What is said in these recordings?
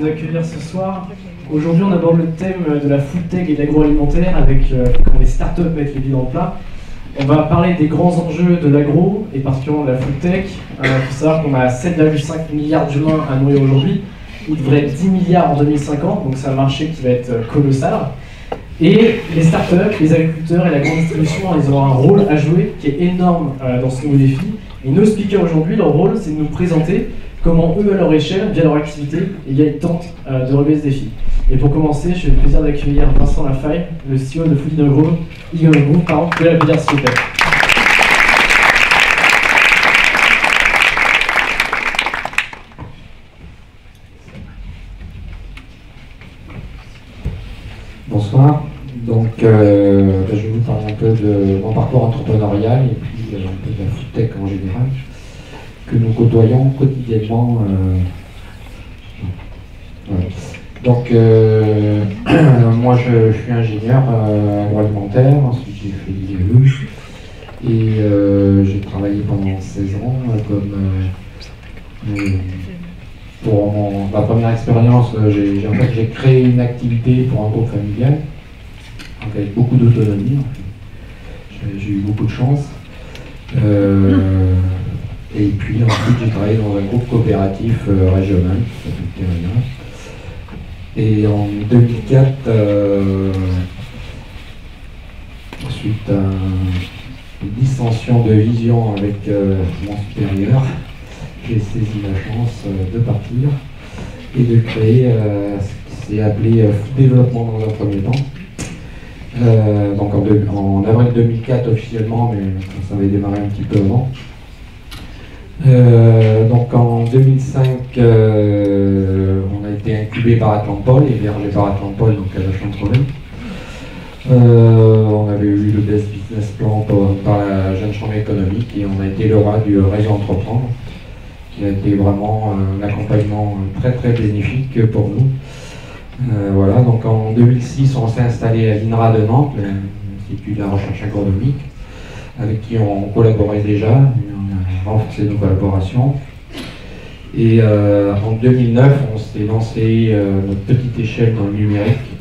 nous accueillir ce soir. Aujourd'hui, on aborde le thème de la food tech et de l'agroalimentaire avec comment les startups mettent les pieds dans le plat. On va parler des grands enjeux de l'agro et particulièrement de la food tech. Il faut savoir qu'on a 7,5 milliards d'humains à nourrir aujourd'hui. Il devrait être 10 milliards en 2050, donc c'est un marché qui va être colossal. Et les startups, les agriculteurs et la grande distribution, ils ont un rôle à jouer qui est énorme dans ce nouveau défi. Et nos speakers aujourd'hui, leur rôle, c'est de nous présenter comment eux, à leur échelle, via leur activité, ils tentent de relever ce défi. Et pour commencer, j'ai le plaisir d'accueillir Vincent Lafaille, le CEO de Food Group, de la bière, s'il vous plaît. Bonsoir. Donc, je vais vous parler un peu de mon parcours entrepreneurial et puis un peu de la food tech en général, que nous côtoyons quotidiennement. Voilà. Donc, moi je suis ingénieur agroalimentaire, ensuite j'ai fait l'IAE et j'ai travaillé pendant 16 ans pour ma première expérience, j'ai créé une activité pour un groupe familial, donc avec beaucoup d'autonomie. J'ai eu beaucoup de chance. Et puis ensuite j'ai travaillé dans un groupe coopératif régional qui s'appelle Terrien. Et en 2004, suite à une dissension de vision avec mon supérieur, j'ai saisi la chance de partir et de créer ce qui s'est appelé Food Développement dans un premier temps. Donc en avril 2004 officiellement, mais ça avait démarré un petit peu avant. Donc en 2005, on a été incubé par Atlampol, hébergé par Atlampol, donc à la Chantereau. On avait eu le Best Business Plan par la Jeune Chambre économique et on a été le roi du réseau Entreprendre, qui a été vraiment un accompagnement très très bénéfique pour nous. Voilà, donc en 2006, on s'est installé à l'INRA de Nantes, l'Institut de la recherche agronomique, avec qui on collaborait déjà. Renforcer nos collaborations. Et en 2009, on s'est lancé notre petite échelle dans le numérique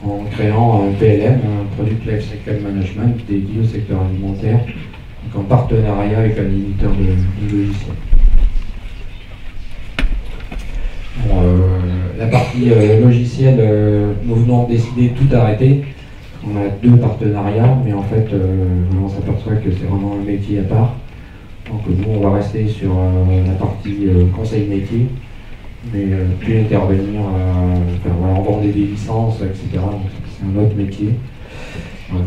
en créant un PLM, un Product Lifecycle Management dédié au secteur alimentaire, donc en partenariat avec un éditeur de logiciels. Bon, la partie logicielle, nous venons de décider de tout arrêter. On a 2 partenariats, mais en fait, on s'aperçoit que c'est vraiment un métier à part. Donc nous, on va rester sur la partie conseil métier, mais plus intervenir, voilà, on vendait des licences, etc. Donc c'est un autre métier. Ouais,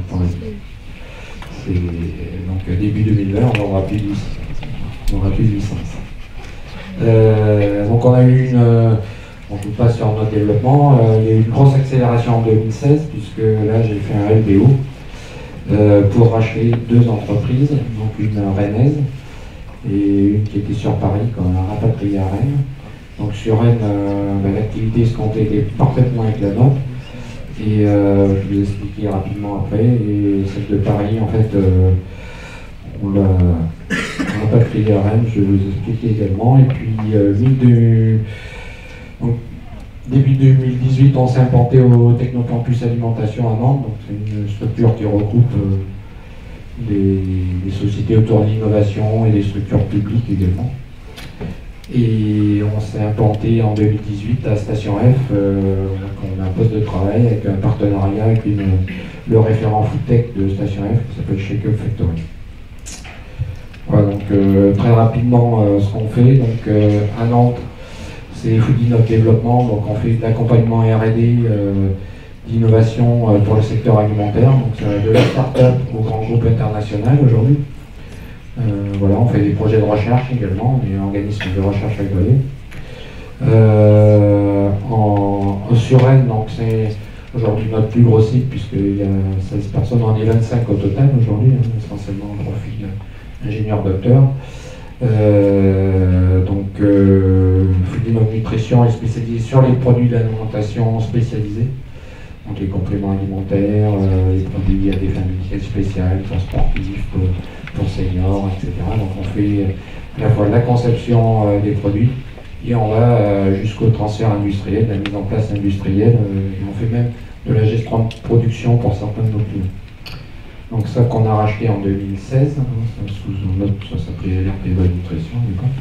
donc début 2020, on n'aura plus de licence. Donc on a eu je vous passe sur notre développement, il y a eu une grosse accélération en 2016, puisque là j'ai fait un LBO pour racheter 2 entreprises, donc une rennaise et une qui était sur Paris, qu'on a rapatriée à Rennes. Donc sur Rennes, l'activité escomptée était parfaitement avec la nôtre. Et je vais vous expliquer rapidement après. Et celle de Paris, en fait, on l'a rapatriée à Rennes, je vais vous expliquer également. Et puis, début 2018, on s'est implanté au Technocampus Alimentation à Nantes. Donc c'est une structure qui regroupe des sociétés autour de l'innovation et des structures publiques également. Et on s'est implanté en 2018 à Station F, on a un poste de travail avec un partenariat avec le référent food tech de Station F qui s'appelle Shake Up Factory. Voilà, donc très rapidement ce qu'on fait. Donc à Nantes, c'est Foodinov Développement, donc on fait de l'accompagnement R&D, d'innovation pour le secteur alimentaire, donc de la start-up au grand groupe international aujourd'hui. Voilà, on fait des projets de recherche également, on est un organisme de recherche agréé. Sur Rennes, donc c'est aujourd'hui notre plus gros site, puisqu'il y a 16 personnes, on est 25 au total aujourd'hui, essentiellement en profil ingénieur-docteur. Foodinov Nutrition est spécialisé sur les produits d'alimentation spécialisés, donc les compléments alimentaires, les produits à des fins médicales spéciales, pour sportifs, pour seniors, etc. Donc on fait à la fois la conception des produits et on va jusqu'au transfert industriel, la mise en place industrielle, et on fait même de la gestion de production pour certains de nos clients. Donc ça qu'on a racheté en 2016, sous un autre, ça s'appelait LRP Bonne Nutrition du coup.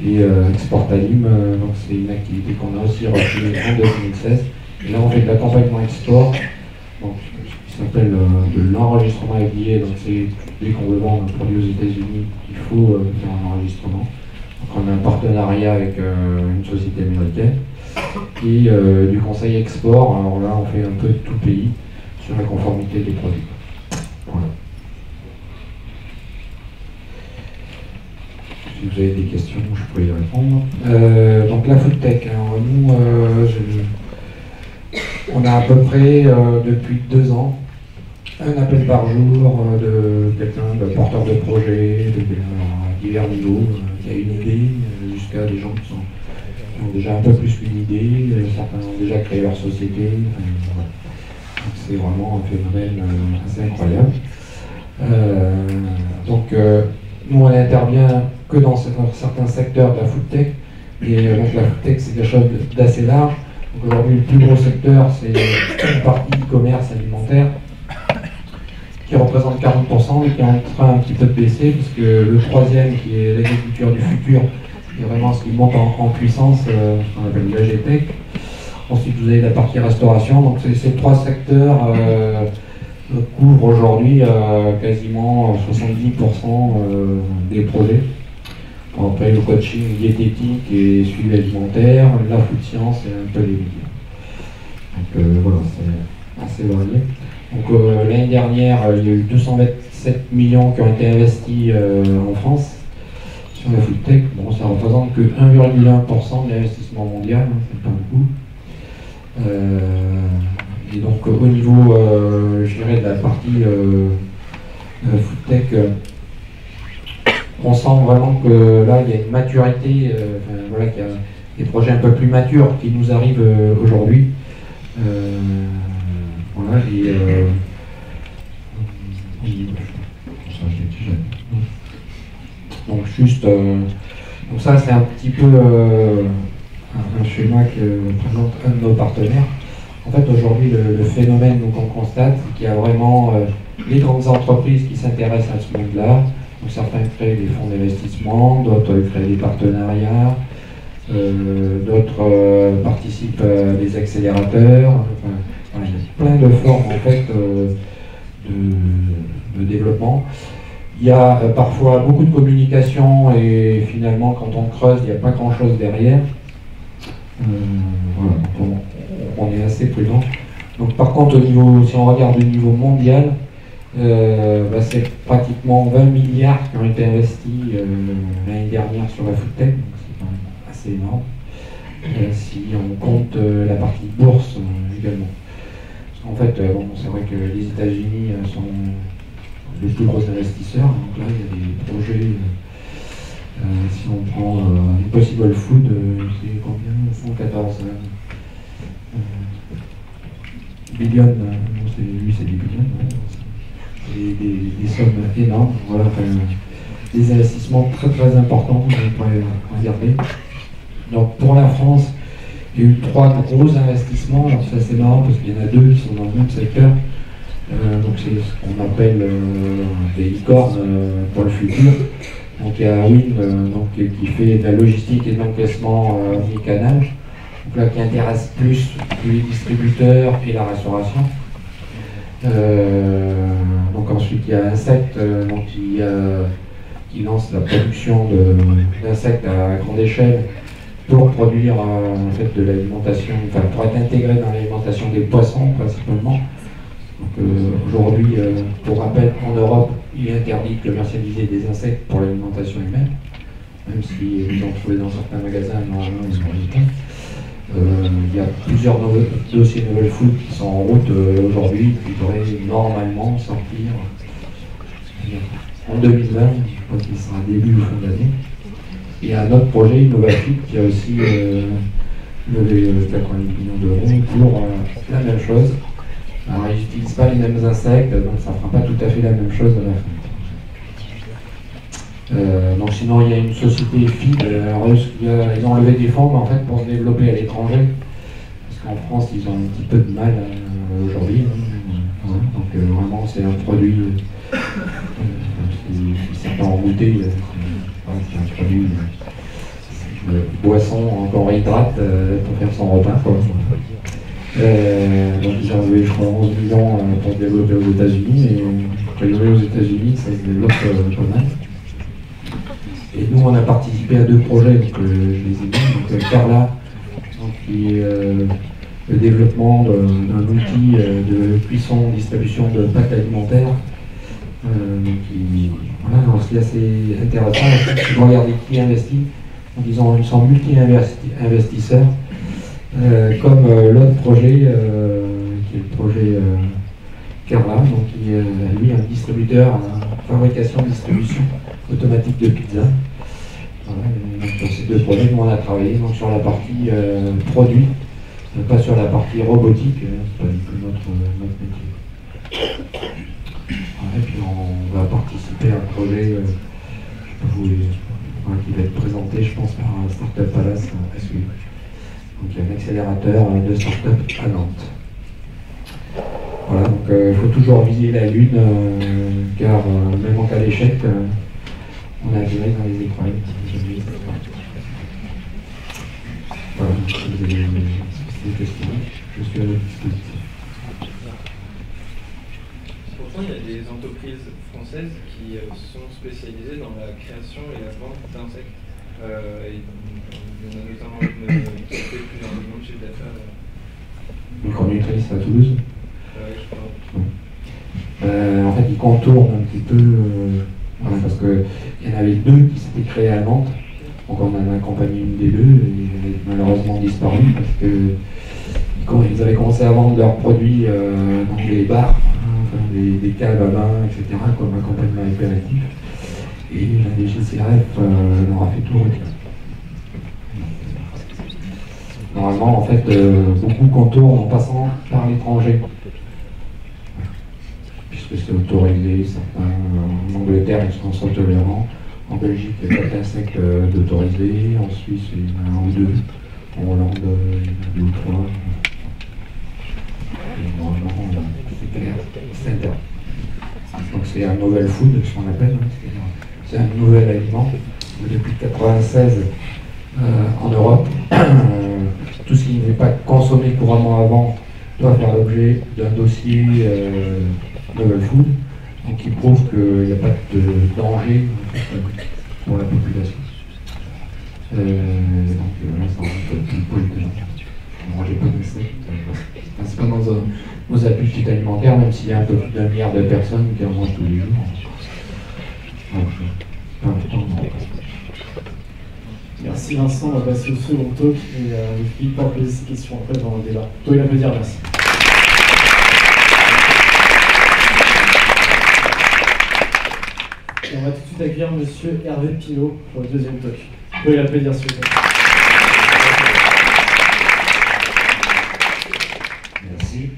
Et Exportalim, donc c'est une activité qu'on a aussi rachetée en 2016. Et là on fait de l'accompagnement export, donc ce qui s'appelle de l'enregistrement FDA, donc c'est dès qu'on veut vendre un produit aux États-Unis, il faut faire un enregistrement. Donc on a un partenariat avec une société américaine. Et du conseil export, alors là on fait un peu de tout pays sur la conformité des produits. Voilà. Si vous avez des questions, je peux y répondre. Donc la food tech, alors nous, on a à peu près depuis 2 ans un appel par jour de quelqu'un, de porteur de projet, à divers niveaux, qui a une idée, jusqu'à des gens qui ont déjà un peu plus qu'une idée, certains ont déjà créé leur société. Voilà. C'est vraiment un phénomène assez incroyable. Nous on intervient que dans certains secteurs de la food tech, et donc la food tech c'est quelque chose d'assez large. Donc aujourd'hui le plus gros secteur c'est une partie e-commerce alimentaire qui représente 40% et qui est en train un petit peu de baisser, parce que le troisième qui est l'agriculture du futur est vraiment ce qui monte en puissance, ce qu'on appelle l'AGTech. Ensuite vous avez la partie restauration, donc ces 3 secteurs couvrent aujourd'hui quasiment 70% des projets. Après le coaching diététique et suivi alimentaire, la food science et un peu les médias. Donc voilà, c'est assez varié. Donc l'année dernière, il y a eu 227 millions qui ont été investis en France sur la food tech. Bon, ça représente que 1,1% de l'investissement mondial, hein, c'est pas beaucoup. Et donc au niveau, je dirais, de la partie food tech, on sent vraiment que là il y a une maturité, voilà, qu'il y a des projets un peu plus matures qui nous arrivent aujourd'hui. Voilà, donc juste, donc ça c'est un petit peu un schéma que présente un de nos partenaires. En fait, aujourd'hui, le phénomène qu'on constate, c'est qu'il y a vraiment les grandes entreprises qui s'intéressent à ce monde-là. Donc, certains créent des fonds d'investissement, d'autres créent des partenariats, d'autres participent à des accélérateurs. Enfin, voilà, il y a plein de formes en fait de développement. Il y a parfois beaucoup de communication et finalement, quand on creuse, il n'y a pas grand-chose derrière. Voilà, on est assez prudent. Donc par contre, si on regarde au niveau mondial, c'est pratiquement 20 milliards qui ont été investis l'année dernière sur la food tech, donc c'est quand même assez énorme. Si on compte la partie bourse également. Parce qu'en fait, c'est vrai que les États-Unis sont les plus gros investisseurs, donc là il y a des projets. Si on prend Impossible Food, c'est combien 114 billions, lui c'est des billions, des sommes énormes, voilà, des investissements très très importants, on pourrait regarder. Donc pour la France, il y a eu 3 gros investissements, alors c'est assez marrant parce qu'il y en a 2 qui sont dans le même secteur. Donc c'est ce qu'on appelle des licornes pour le futur. Donc il y a Wind qui fait de la logistique et de l'encaissement omnicanal, donc là qui intéresse plus les distributeurs et la restauration. Donc ensuite il y a Insect qui lance la production d'insectes à grande échelle pour produire en fait de l'alimentation, enfin pour être intégré dans l'alimentation des poissons principalement. Donc aujourd'hui, pour rappel, en Europe, il est interdit de commercialiser des insectes pour l'alimentation humaine, même si vous en trouvez dans certains magasins, normalement ils sont pas. Il y a plusieurs dossiers Novel Food qui sont en route aujourd'hui, qui devraient normalement sortir en 2020, je crois qu'il sera début ou fin d'année. Et un autre projet, Innovafit, qui a aussi levé 90 millions d'euros pour la même chose. Alors ils n'utilisent pas les mêmes insectes, donc ça ne fera pas tout à fait la même chose à la fin. Donc sinon, il y a une société FID, ils ont levé des fonds en fait, pour se développer à l'étranger. Parce qu'en France, ils ont un petit peu de mal aujourd'hui. Ouais, donc vraiment, c'est un produit qui s'est enrouté. C'est un produit boisson encore hydrate pour faire son repas. Quoi. Donc ils ont levé, je crois, 11 millions pour se développer aux États-Unis. Et a priori, aux États-Unis, ça se développe pas mal. Et nous, on a participé à 2 projets, donc je les ai mis. Donc Carla, donc, qui est le développement d'un outil de cuisson, distribution de pâtes alimentaires. Voilà, c'est assez intéressant. Si vous regardez qui investit, donc ils sont multi-investisseurs, comme l'autre projet, qui est le projet Carla, donc qui est lui un distributeur, fabrication-distribution automatique de pizza. Voilà, donc, sur ces 2 projets, nous on a travaillé donc, sur la partie produit, pas sur la partie robotique, c'est pas du tout notre métier. Voilà, et puis on va participer à un projet qui va être présenté, je pense, par Startup Palace à suivre. Donc il y a un accélérateur de start-up à Nantes. Voilà, donc il faut toujours viser la Lune, car même en cas d'échec, on a atterri dans les étoiles. Voilà, si vous avez des questions, je suis à votre disposition. Pourtant, il y a des entreprises françaises qui sont spécialisées dans la création et la vente d'insectes. Il y en a notamment une qui fait plusieurs millions de chiffres d'affaires. Une conductrice à Toulouse. Je crois. En fait, ils contournent un petit peu, voilà, parce qu'il y en avait 2 qui s'étaient créés à Nantes. Donc on en a accompagné une des 2 et elle a malheureusement disparu parce que ils avaient commencé à vendre leurs produits dans les bars, enfin, des caves à vin, etc., comme accompagnement apéritif. Et la DGCRF leur a fait tout retirer. Normalement, en fait, beaucoup contournent en passant par l'étranger. Puisque c'est autorisé, certains, en Angleterre, ils sont tolérants. En Belgique, il y a 4 insectes d'autorisés. En Suisse, il y en a 1 ou 2. En Hollande, il y en a 2 ou 3. Et normalement, c'est clair, c'est interdit. Donc c'est un novel food, ce qu'on appelle. C'est un nouvel aliment. Depuis 1996, en Europe, tout ce qui n'est pas consommé couramment avant doit faire l'objet d'un dossier novel food, donc qui prouve qu'il n'y a pas de danger pour la population. Donc là, ça rentre plus pollutant. Manger pas d'insectes. C'est pas dans nos habitudes alimentaires, même s'il y a un peu plus d'1 milliard de personnes qui en mangent tous les jours. Donc, pas important. Merci Vincent, on va passer au second talk et Philippe va poser ses questions après dans le débat. Vous pouvez l'applaudir, merci. Et on va tout de suite accueillir monsieur Hervé Pinault pour le 2e talk. Vous pouvez l'applaudir s'il vous plaît. Merci.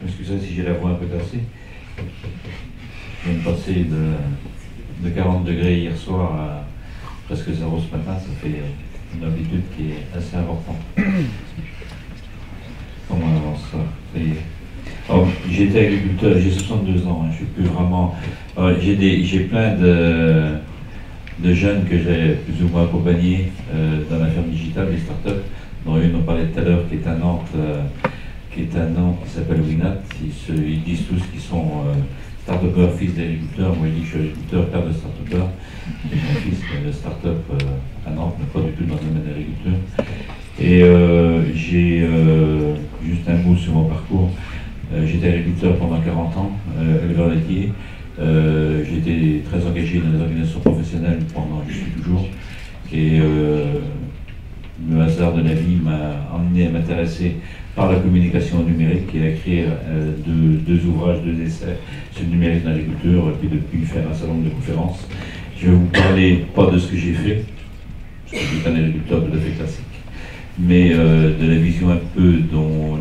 Excusez si j'ai la voix un peu cassée. Je viens de passer de 40 degrés hier soir à presque 0 ce matin, ça fait une habitude qui est assez importante. Comment on avance ça? J'ai été agriculteur, j'ai 62 ans, je suis plus vraiment... J'ai plein de jeunes que j'ai plus ou moins accompagnés dans la ferme digitale, les startups, dont une on parlait tout à l'heure, qui est à Nantes, qui s'appelle Winat. Ils disent tous qu'ils sont start-upers, fils d'agriculteurs. Moi, je dis que je suis agriculteur, père de start-upers. Et mon fils est de start-up à Nantes, mais pas du tout dans le domaine de l'agriculture. Et j'ai juste un mot sur mon parcours. J'étais agriculteur pendant 40 ans, éleveur laitier. J'étais très engagé dans les organisations professionnelles pendant, je suis toujours. Et le hasard de la vie m'a emmené à m'intéresser par la communication numérique et à écrire 2 ouvrages, 2 essais sur le numérique dans l'agriculture, et puis depuis faire un certain nombre de conférences. Je vais vous parler pas de ce que j'ai fait, parce que je suis un agriculteur tout à fait classique, mais de la vision un peu,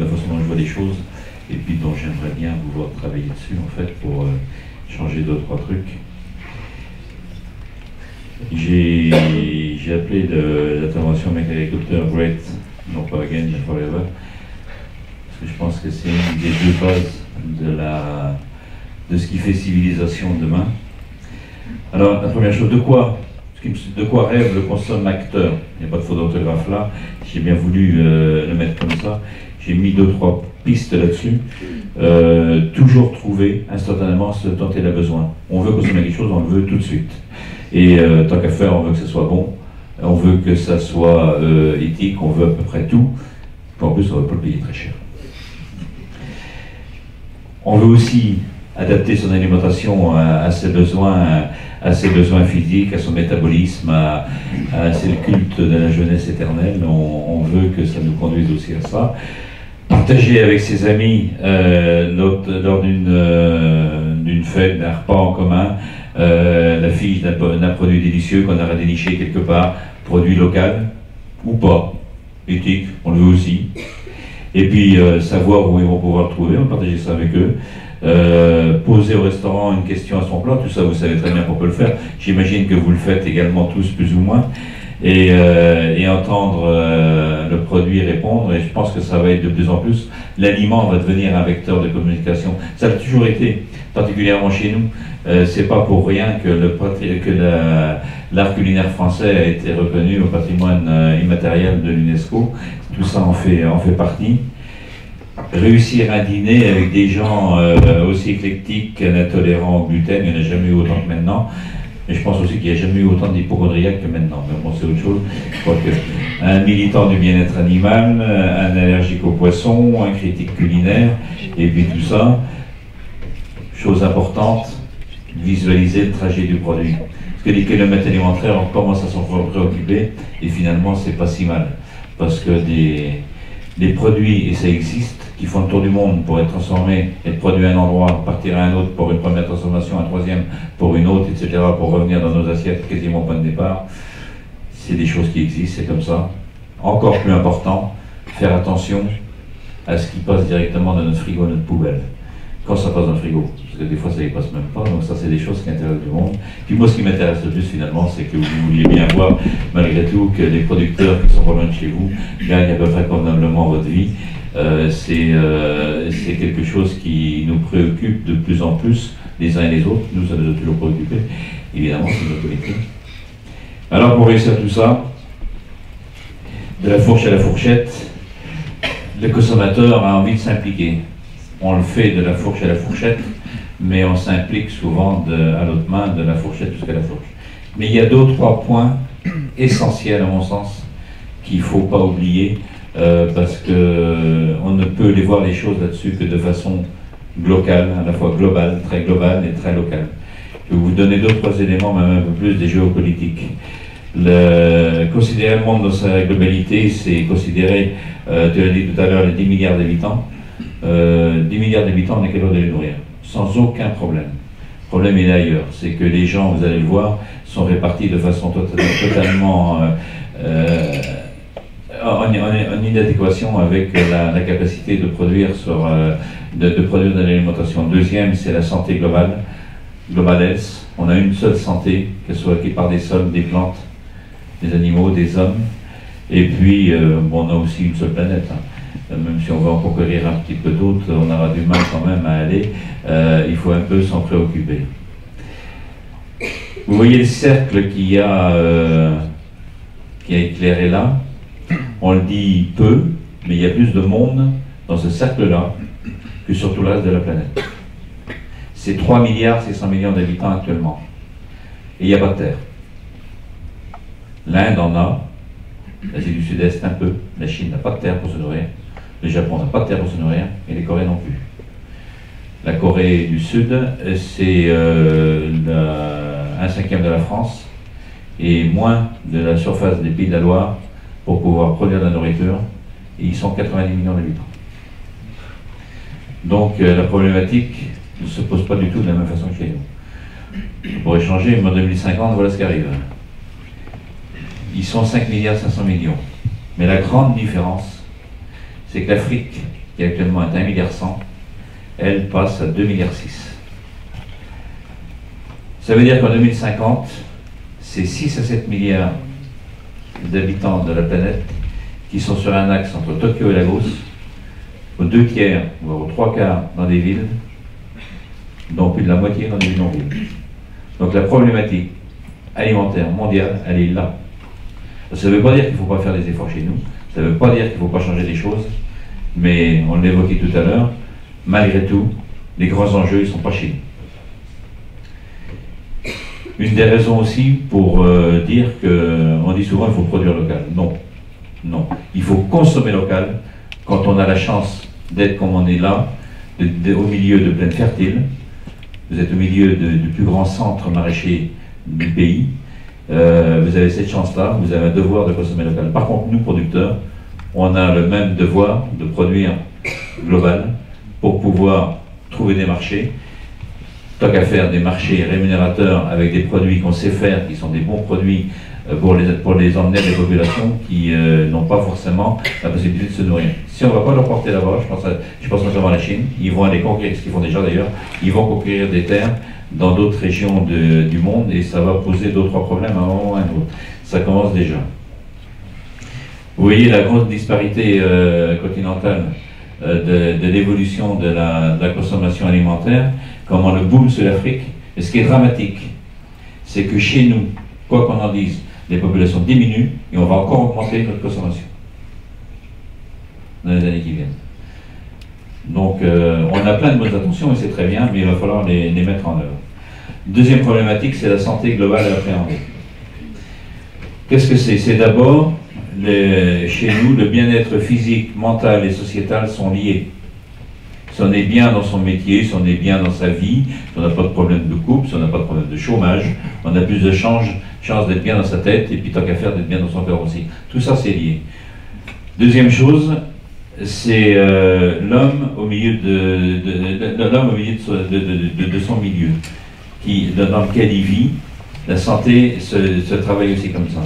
la façon dont je vois les choses, et puis dont j'aimerais bien vous voir travailler dessus en fait pour changer 2 ou 3 trucs. J'ai appelé l'intervention de mes agriculteurs Great, non pas Again, mais Forever, parce que je pense que c'est une des deux bases de ce qui fait civilisation demain. Alors, la première chose, de quoi rêve le consommateur? Il n'y a pas de faute d'orthographe là, j'ai bien voulu le mettre comme ça. J'ai mis 2-3 pistes là-dessus. Toujours trouver instantanément ce dont il a besoin. On veut consommer quelque chose, on le veut tout de suite. Et tant qu'à faire, on veut que ce soit bon, on veut que ça soit éthique, on veut à peu près tout. Puis en plus, on ne va pas le payer très cher. On veut aussi adapter son alimentation à ses besoins physiques, à son métabolisme, à c'est le culte de la jeunesse éternelle. On veut que ça nous conduise aussi à ça. Partager avec ses amis lors d'une fête, d'un repas en commun, la fiche d'un produit délicieux qu'on aura déniché quelque part, produit local ou pas, éthique, on le veut aussi. Et puis savoir où ils vont pouvoir le trouver, on va partager ça avec eux. Poser au restaurant une question à son plat, tout ça vous savez très bien qu'on peut le faire. J'imagine que vous le faites également tous plus ou moins. Et entendre le produit répondre, et je pense que ça va être de plus en plus. L'aliment va devenir un vecteur de communication. Ça a toujours été, particulièrement chez nous. C'est pas pour rien que l'art culinaire français a été reconnu au patrimoine immatériel de l'UNESCO. Tout ça en fait partie. Réussir un dîner avec des gens aussi éclectiques, intolérants au gluten, il n'y en a jamais eu autant que maintenant. Mais je pense aussi qu'il n'y a jamais eu autant d'hypochondriaques que maintenant. Mais bon, c'est autre chose. Je crois qu'un militant du bien-être animal, un allergique aux poissons, un critique culinaire, et puis tout ça, chose importante, visualiser le trajet du produit. Parce que les kilomètres alimentaires, on commence à s'en préoccuper, et finalement, c'est pas si mal. Parce que des produits, et ça existe, qui font le tour du monde pour être transformés, être produits à un endroit, partir à un autre pour une première transformation, un troisième pour une autre, etc., pour revenir dans nos assiettes quasiment au point de départ. C'est des choses qui existent, c'est comme ça. Encore plus important, faire attention à ce qui passe directement dans notre frigo, notre poubelle. Quand ça passe dans le frigo, parce que des fois ça y passe même pas, donc ça c'est des choses qui intéressent du monde. Puis moi ce qui m'intéresse le plus finalement, c'est que vous vouliez bien voir malgré tout que les producteurs qui sont pas loin de chez vous gagnent à peu près convenablement votre vie. C'est quelque chose qui nous préoccupe de plus en plus, les uns et les autres. Nous, ça nous a toujours préoccupés. Évidemment, c'est notre métier. Alors, pour réussir tout ça, de la fourche à la fourchette, le consommateur a envie de s'impliquer. On le fait de la fourche à la fourchette, mais on s'implique souvent à l'autre main, de la fourchette jusqu'à la fourche. Mais il y a 2-3 points essentiels, à mon sens, qu'il ne faut pas oublier. Parce qu'on ne peut les voir les choses là-dessus que de façon locale, à la fois globale et très locale. Je vais vous donner 2-3 éléments, même un peu plus des géopolitiques. Considérer le monde dans sa globalité, c'est considérer, tu l'as dit tout à l'heure, les 10 milliards d'habitants. 10 milliards d'habitants, on est capable de les nourrir, sans aucun problème. Le problème est ailleurs, c'est que les gens, vous allez le voir, sont répartis de façon totalement en inadéquation avec la capacité de produire de l'alimentation. Deuxième, c'est la santé globale, global health. On a une seule santé, qu'elle soit qui part des sols, des plantes, des animaux, des hommes. Et puis, on a aussi une seule planète. Même si on va en conquérir un petit peu d'autres, on aura du mal quand même à aller. Il faut un peu s'en préoccuper. Vous voyez le cercle qui a éclairé là. On le dit peu, mais il y a plus de monde dans ce cercle-là que sur tout le reste de la planète. C'est 3 milliards 600 millions d'habitants actuellement. Et il n'y a pas de terre. L'Inde en a, l'Asie du Sud-Est un peu, la Chine n'a pas de terre pour se nourrir, le Japon n'a pas de terre pour se nourrir, et les Coréens non plus. La Corée du Sud, c'est 1/5 de la France, et moins de la surface des Pays de la Loire, pour pouvoir produire de la nourriture, et ils sont 90 millions d'habitants. Donc la problématique ne se pose pas du tout de la même façon que chez nous. On pourrait changer, mais en 2050, voilà ce qui arrive. Ils sont 5 milliards 500 millions. Mais la grande différence, c'est que l'Afrique, qui actuellement est 1 milliard 100, elle passe à 2 milliards 6. Ça veut dire qu'en 2050, c'est 6 à 7 milliards d'habitants de la planète qui sont sur un axe entre Tokyo et Lagos, aux 2 tiers, voire aux 3 quarts dans des villes, dont plus de la moitié dans des bidonvilles. Donc la problématique alimentaire mondiale, elle est là. Ça ne veut pas dire qu'il ne faut pas faire des efforts chez nous, ça ne veut pas dire qu'il ne faut pas changer des choses, mais on l'évoquait tout à l'heure, malgré tout, les grands enjeux, ils ne sont pas chez nous. Une des raisons aussi pour dire qu'on dit souvent qu'il faut produire local. Non, non. Il faut consommer local quand on a la chance d'être comme on est là, au milieu de plaines fertiles. Vous êtes au milieu du plus grand centre maraîcher du pays. Vous avez cette chance-là, vous avez un devoir de consommer local. Par contre, nous, producteurs, on a le même devoir de produire global pour pouvoir trouver des marchés. Tant qu'à faire des marchés rémunérateurs avec des produits qu'on sait faire, qui sont des bons produits pour les emmener à des populations qui n'ont pas forcément la possibilité de se nourrir. Si on ne va pas leur porter là-bas, je pense notamment à la Chine, ils vont aller conquérir, ce qu'ils font déjà d'ailleurs, ils vont conquérir des terres dans d'autres régions du monde et ça va poser 2 ou 3 problèmes à un moment ou à un autre. Ça commence déjà. Vous voyez la grande disparité continentale de l'évolution de la consommation alimentaire, comment le boom sur l'Afrique. Et ce qui est dramatique, c'est que chez nous, quoi qu'on en dise, les populations diminuent et on va encore augmenter notre consommation dans les années qui viennent. Donc on a plein de bonnes intentions et c'est très bien, mais il va falloir les mettre en œuvre. Deuxième problématique, c'est la santé globale à appréhender. Qu'est-ce que c'est? C'est d'abord, chez nous, le bien-être physique, mental et sociétal sont liés. Si on est bien dans son métier, si on est bien dans sa vie, si on n'a pas de problème de couple, si on n'a pas de problème de chômage, on a plus de chance d'être bien dans sa tête, et puis tant qu'à faire d'être bien dans son cœur aussi. Tout ça, c'est lié. Deuxième chose, c'est l'homme au milieu de son milieu, dans lequel il vit. La santé se travaille aussi comme ça.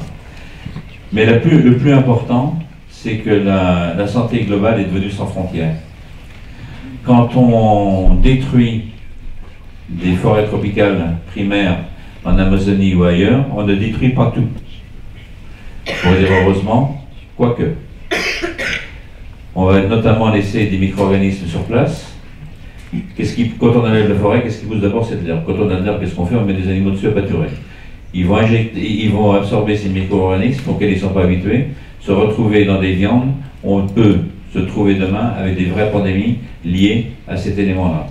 Mais le plus important, c'est que la santé globale est devenue sans frontières. Quand on détruit des forêts tropicales primaires en Amazonie ou ailleurs, on ne détruit pas tout. On va dire heureusement, quoique. On va notamment laisser des micro-organismes sur place. Quand on enlève la forêt, qu'est-ce qui pousse d'abord? C'est de l'herbe. Quand on a de l'herbe, qu'est-ce qu'on fait? On met des animaux dessus à pâturer. Ils vont absorber ces micro-organismes auxquels ils ne sont pas habitués, se retrouver dans des viandes. On peut se trouver demain avec des vraies pandémies liées à cet élément-là.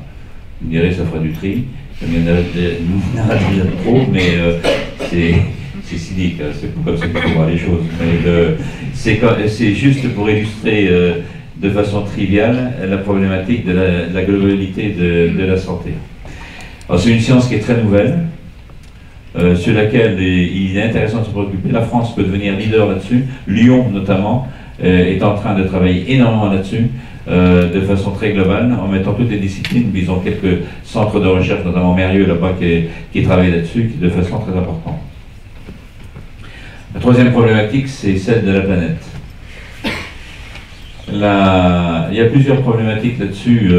Vous me direz, ça fera du tri. Il y en a déjà trop, mais c'est cynique, c'est pas comme ça qu'il faut voir les choses. C'est juste pour illustrer de façon triviale la problématique de la globalité de la santé. Alors c'est une science qui est très nouvelle, sur laquelle il est intéressant de se préoccuper. La France peut devenir leader là-dessus, Lyon notamment est en train de travailler énormément là-dessus, de façon très globale, en mettant toutes les disciplines. Ils ont quelques centres de recherche, notamment Mérieux là-bas, qui travaillent là-dessus, de façon très importante. La troisième problématique, c'est celle de la planète. Il y a plusieurs problématiques là-dessus.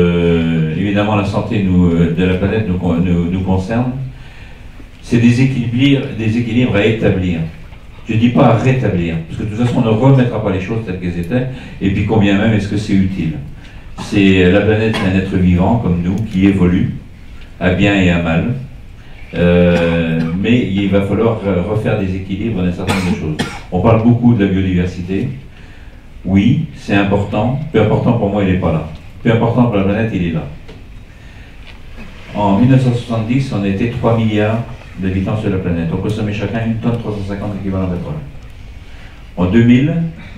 Évidemment, la santé de la planète nous concerne. C'est des équilibres à établir. Je ne dis pas à rétablir, parce que de toute façon, on ne remettra pas les choses telles qu'elles étaient, et puis combien même est-ce que c'est utile. La planète, c'est un être vivant, comme nous, qui évolue, à bien et à mal. Mais il va falloir refaire des équilibres d'un certain nombre de choses. On parle beaucoup de la biodiversité. Oui, c'est important. Peu important pour moi, il n'est pas là. Peu important pour la planète, il est là. En 1970, on était 3 milliards d'habitants sur la planète. On consommait chacun 1 tonne 350 d'équivalent pétrole. En 2000,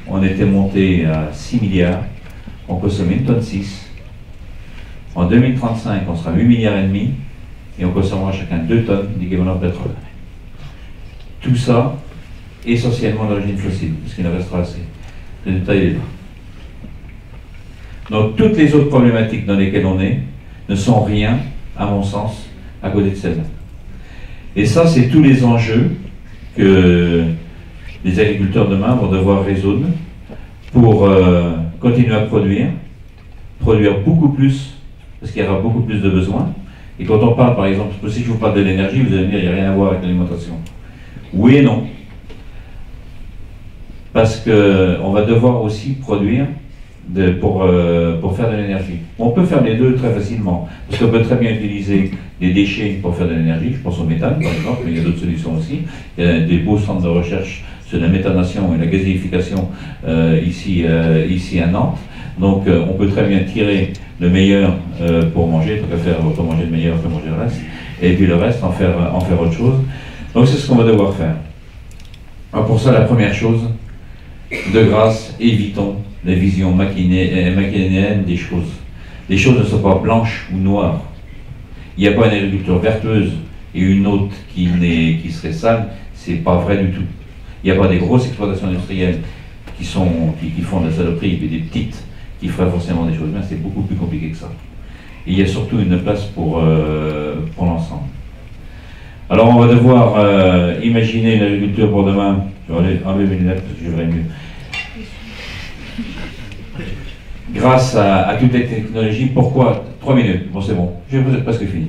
on était monté à 6 milliards. On consommait 1 tonne 6. En 2035, on sera 8 milliards et demi. Et on consommera chacun 2 tonnes d'équivalent pétrole. Tout ça, essentiellement d'origine fossile, parce qu'il en restera assez. Le détail est là. Donc toutes les autres problématiques dans lesquelles on est ne sont rien, à mon sens, à côté de celle-là. Et ça, c'est tous les enjeux que les agriculteurs demain vont devoir résoudre pour continuer à produire beaucoup plus, parce qu'il y aura beaucoup plus de besoins. Et quand on parle, par exemple, si je vous parle de l'énergie, vous allez me dire, il n'y a rien à voir avec l'alimentation. Oui et non. Parce qu'on va devoir aussi produire pour faire de l'énergie. On peut faire les deux très facilement, parce qu'on peut très bien utiliser des déchets pour faire de l'énergie, je pense au méthane par exemple, mais il y a d'autres solutions aussi. Il y a des beaux centres de recherche sur la méthanation et la gazéification ici à Nantes. Donc on peut très bien tirer le meilleur pour manger, on peut manger le meilleur, on peut manger le reste, et puis le reste en faire autre chose. Donc c'est ce qu'on va devoir faire. Alors pour ça, la première chose, de grâce, évitons la vision machinéenne des choses. Les choses ne sont pas blanches ou noires. Il n'y a pas une agriculture vertueuse et une autre qui serait sale, c'est pas vrai du tout. Il n'y a pas des grosses exploitations industrielles qui font de la saloperie, mais des petites qui feraient forcément des choses bien. C'est beaucoup plus compliqué que ça. Et il y a surtout une place pour l'ensemble. Alors on va devoir imaginer une agriculture pour demain. Je vais enlever mes lunettes parce que je verrai mieux. Grâce à toutes les technologies, pourquoi 3 minutes, bon c'est bon, j'ai presque fini.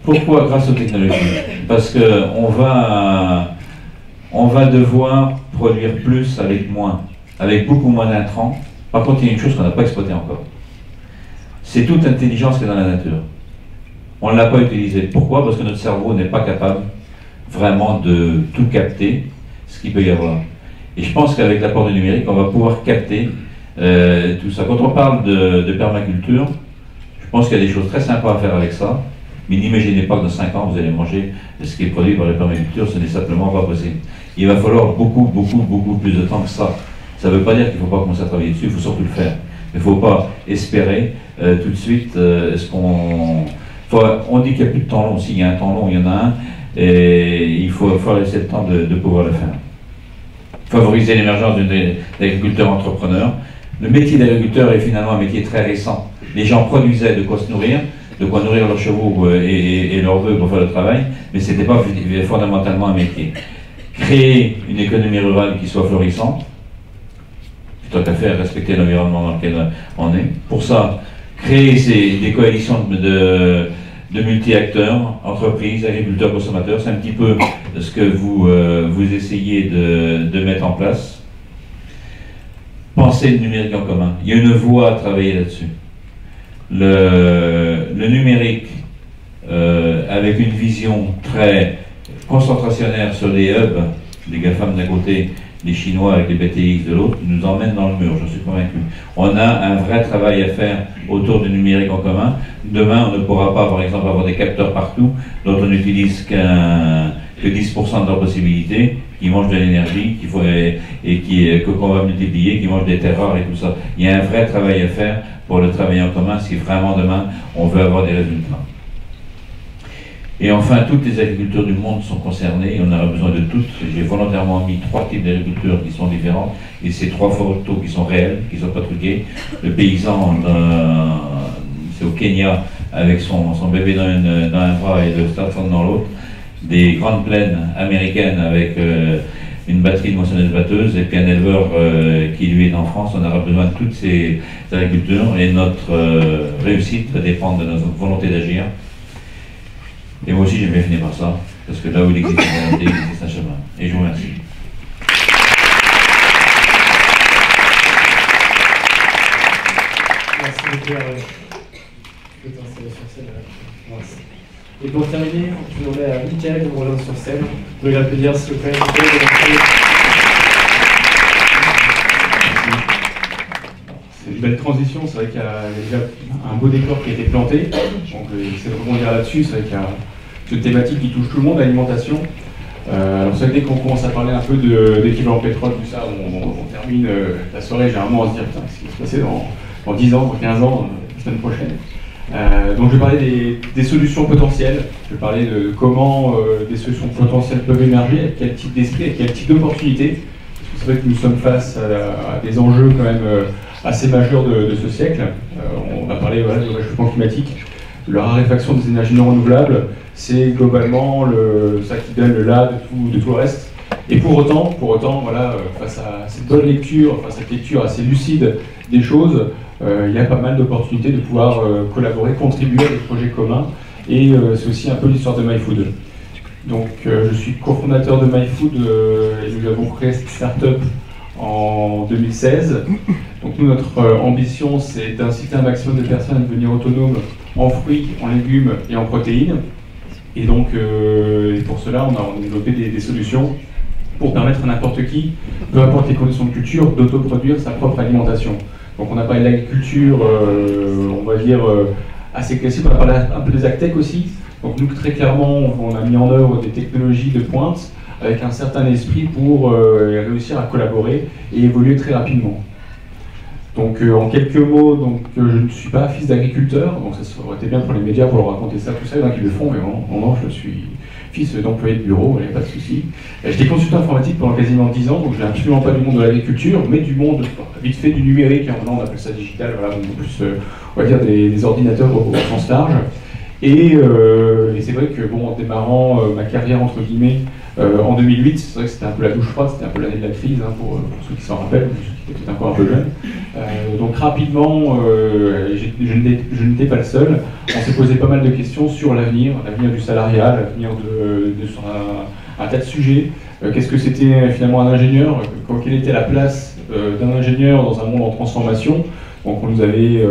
Pourquoi grâce aux technologies? Parce qu'on va devoir produire plus avec moins, avec beaucoup moins d'intrants. Par contre, il y a une chose qu'on n'a pas exploitée encore. C'est toute l'intelligence qui est dans la nature. On ne l'a pas utilisée. Pourquoi? Parce que notre cerveau n'est pas capable vraiment de tout capter, ce qu'il peut y avoir. Et je pense qu'avec l'apport du numérique, on va pouvoir capter tout ça. Quand on parle de permaculture, je pense qu'il y a des choses très sympas à faire avec ça, mais n'imaginez pas que dans 5 ans, vous allez manger ce qui est produit par la permaculture, ce n'est simplement pas possible. Il va falloir beaucoup plus de temps que ça. Ça ne veut pas dire qu'il ne faut pas commencer à travailler dessus, il faut surtout le faire. Il ne faut pas espérer tout de suite on dit qu'il n'y a plus de temps long. S'il y a un temps long, il y en a un, et il faut laisser le temps de pouvoir le faire. Favoriser l'émergence d'agriculteurs entrepreneurs. Le métier d'agriculteur est finalement un métier très récent. Les gens produisaient de quoi se nourrir, de quoi nourrir leurs chevaux et leurs bœufs pour faire le travail, mais ce n'était pas fondamentalement un métier. Créer une économie rurale qui soit florissante, plutôt qu'à faire respecter l'environnement dans lequel on est. Pour ça, créer des coalitions de multi-acteurs, entreprises, agriculteurs, consommateurs, c'est un petit peu ce que vous essayez de mettre en place. Pensez le numérique en commun. Il y a une voie à travailler là-dessus. Le numérique, avec une vision très concentrationnaire sur les hubs, les GAFAM d'un côté, les Chinois avec les BTX de l'autre, nous emmènent dans le mur, j'en suis convaincu. On a un vrai travail à faire autour du numérique en commun. Demain, on ne pourra pas, par exemple, avoir des capteurs partout, dont on n'utilise que 10% de leurs possibilités, qui mangent de l'énergie, qu'on va multiplier, qui mangent des terres rares et tout ça. Il y a un vrai travail à faire pour le travail en commun si vraiment demain on veut avoir des résultats. Et enfin, toutes les agricultures du monde sont concernées, et on aura besoin de toutes. J'ai volontairement mis 3 types d'agricultures qui sont différents, et ces 3 photos qui sont réelles, qui ne sont pas truquées. Le paysan, c'est au Kenya, avec son bébé dans un bras et le smartphone dans l'autre. Des grandes plaines américaines avec une batterie de moissonneuses-batteuses, et puis un éleveur qui lui est en France. On aura besoin de toutes ces agricultures, et notre réussite va dépendre de notre volonté d'agir. Et moi aussi, j'aime bien finir par ça, parce que là où il existe une volonté, il existe un chemin. Et je vous remercie. Merci beaucoup. Je peux t'installer sur scène. Merci. Et pour terminer, on peut demander à Michael de me rejoindre sur scène. Vous pouvez l'applaudir, s'il vous plaît. C'est une belle transition, c'est vrai qu'il y a déjà un beau décor qui a été planté. Donc j'essaie de rebondir là-dessus, c'est vrai qu'il y a une thématique qui touche tout le monde, l'alimentation. Alors c'est vrai que dès qu'on commence à parler un peu d'équivalent pétrole, tout ça, on termine la soirée généralement à se dire putain, qu'est-ce qui va se passer dans 10 ans, dans 15 ans, la semaine prochaine. Donc je vais parler des solutions potentielles, je vais parler de comment des solutions potentielles peuvent émerger, avec quel type d'esprit, avec quel type d'opportunité. Parce que c'est vrai que nous sommes face à des enjeux quand même assez majeurs de ce siècle. On va parler du réchauffement climatique, de la raréfaction des énergies non renouvelables. C'est globalement ça qui donne le là de tout le reste. Et pour autant, voilà, face à cette bonne lecture, face à cette lecture assez lucide des choses, il y a pas mal d'opportunités de pouvoir collaborer, contribuer à des projets communs. Et c'est aussi un peu l'histoire de MyFood. Donc, je suis cofondateur de MyFood et nous avons créé cette start-up en 2016. Donc nous, notre ambition, c'est d'inciter un maximum de personnes à devenir autonomes en fruits, en légumes et en protéines. Et donc, pour cela, on a développé des solutions pour permettre à n'importe qui, peu importe les conditions de culture, d'autoproduire sa propre alimentation. Donc on a parlé de l'agriculture, on va dire, assez classique, on a parlé un peu des agtech aussi. Donc nous, très clairement, on a mis en œuvre des technologies de pointe avec un certain esprit pour réussir à collaborer et évoluer très rapidement. Donc en quelques mots, je ne suis pas fils d'agriculteur, donc ça aurait été bien pour les médias pour leur raconter ça, tout ça, il y en a qui le font, mais non, je suis fils d'employé de bureau, il n'y a pas de souci. J'étais consultant informatique pendant quasiment 10 ans, donc je viens absolument pas du monde de l'agriculture, mais du monde vite fait du numérique, maintenant on appelle ça digital, voilà, donc plus, on va dire des ordinateurs au sens large. Et c'est vrai que, bon, en démarrant ma carrière, entre guillemets, en 2008, c'est vrai que c'était un peu la douche froide, c'était un peu l'année de la crise, hein, pour ceux qui s'en rappellent, ceux qui étaient peut-être encore un peu jeunes. Donc rapidement, je n'étais pas le seul, on s'est posé pas mal de questions sur l'avenir du salariat, l'avenir sur un tas de sujets. Qu'est-ce que c'était finalement un ingénieur? Quelle était la place d'un ingénieur dans un monde en transformation? Donc on nous avait,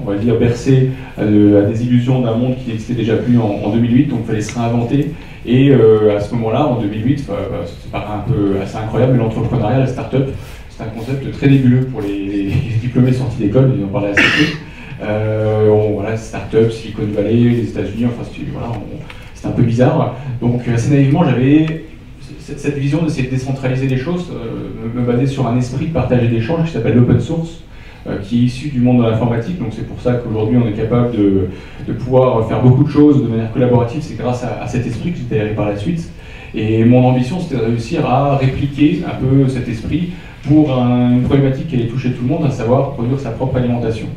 on va dire, bercé à des illusions d'un monde qui n'existait déjà plus en 2008, donc il fallait se réinventer. Et à ce moment-là, en 2008, ça paraît un peu assez incroyable, mais l'entrepreneuriat, la start-up, c'est un concept très nébuleux pour les diplômés sortis d'école, ils en parlaient assez peu. Voilà, start-up, Silicon Valley, les États-Unis, enfin c'était un peu bizarre. Donc assez naïvement, j'avais cette vision d'essayer de décentraliser les choses, me baser sur un esprit de partage et d'échange qui s'appelle l'open source, qui est issu du monde de l'informatique, donc c'est pour ça qu'aujourd'hui on est capable de pouvoir faire beaucoup de choses de manière collaborative, c'est grâce à cet esprit que j'étais allé par la suite. Et mon ambition c'était de réussir à répliquer un peu cet esprit pour une problématique qui allait toucher tout le monde, à savoir produire sa propre alimentation.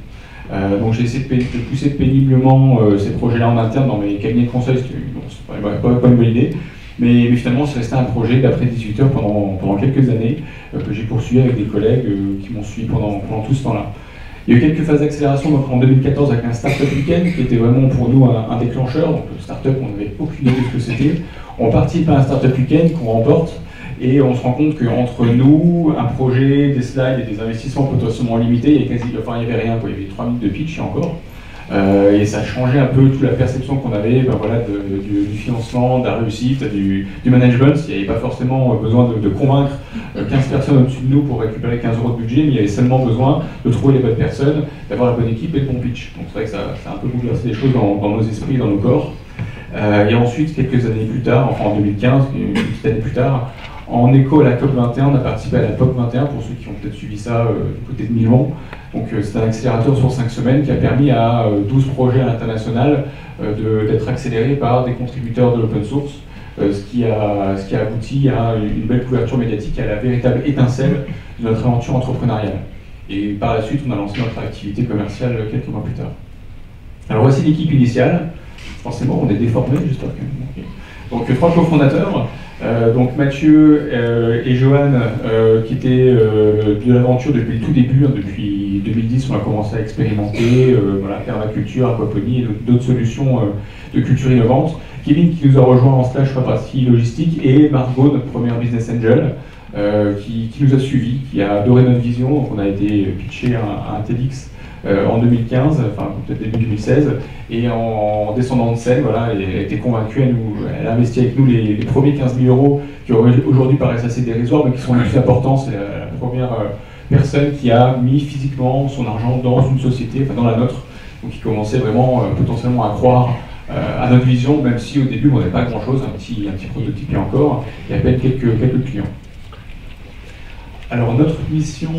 Donc j'ai essayé de pousser péniblement ces projets-là en interne dans mes cabinets de conseil, c'est pas une bonne idée. Mais finalement, c'est resté un projet d'après 18 heures pendant quelques années que j'ai poursuivi avec des collègues qui m'ont suivi pendant tout ce temps-là. Il y a eu quelques phases d'accélération donc en 2014 avec un Startup Weekend qui était vraiment pour nous un déclencheur. Donc le Startup, on n'avait aucune idée de ce que c'était. On participe à un Startup Weekend qu'on remporte et on se rend compte qu'entre nous, un projet, des slides et des investissements potentiellement limités, il n'y avait rien, quoi. Il y avait 3 minutes de pitch et encore. Et ça changeait un peu toute la perception qu'on avait voilà, du financement, de la réussite, du management. Il n'y avait pas forcément besoin de convaincre 15 personnes au-dessus de nous pour récupérer 15 € de budget, mais il y avait seulement besoin de trouver les bonnes personnes, d'avoir la bonne équipe et le bon pitch. Donc c'est vrai que ça a un peu bouleversé les choses dans nos esprits et dans nos corps. Et ensuite, quelques années plus tard, enfin en 2015, une petite année plus tard, en écho à la COP21, on a participé à la POP21, pour ceux qui ont peut-être suivi ça du côté de Milan. Donc c'est un accélérateur sur 5 semaines qui a permis à 12 projets à l'international d'être accélérés par des contributeurs de l'open source, ce qui a abouti à une belle couverture médiatique, à la véritable étincelle de notre aventure entrepreneuriale. Et par la suite, on a lancé notre activité commerciale quelques mois plus tard. Alors voici l'équipe initiale. Forcément, on est déformé, j'espère que... Donc 3 cofondateurs. Donc Mathieu et Johan qui étaient de l'aventure depuis le tout début, hein, depuis 2010 on a commencé à expérimenter voilà, permaculture, aquaponie et d'autres solutions de culture innovantes. Kevin qui nous a rejoint en stage sur la partie logistique et Margot, notre première business angel, qui nous a suivis, qui a adoré notre vision. Donc on a été pitché à un TEDx en 2015, enfin peut-être début 2016, et en descendant de scène, voilà, elle a été convaincue, elle a investi avec nous les premiers 15 000 € qui aujourd'hui paraissent assez dérisoires, mais qui sont les plus importants. C'est la première personne qui a mis physiquement son argent dans une société, enfin dans la nôtre, donc qui commençait vraiment potentiellement à croire à notre vision, même si au début on n'avait pas grand-chose, un petit prototype et encore, et à peine quelques clients. Alors notre mission,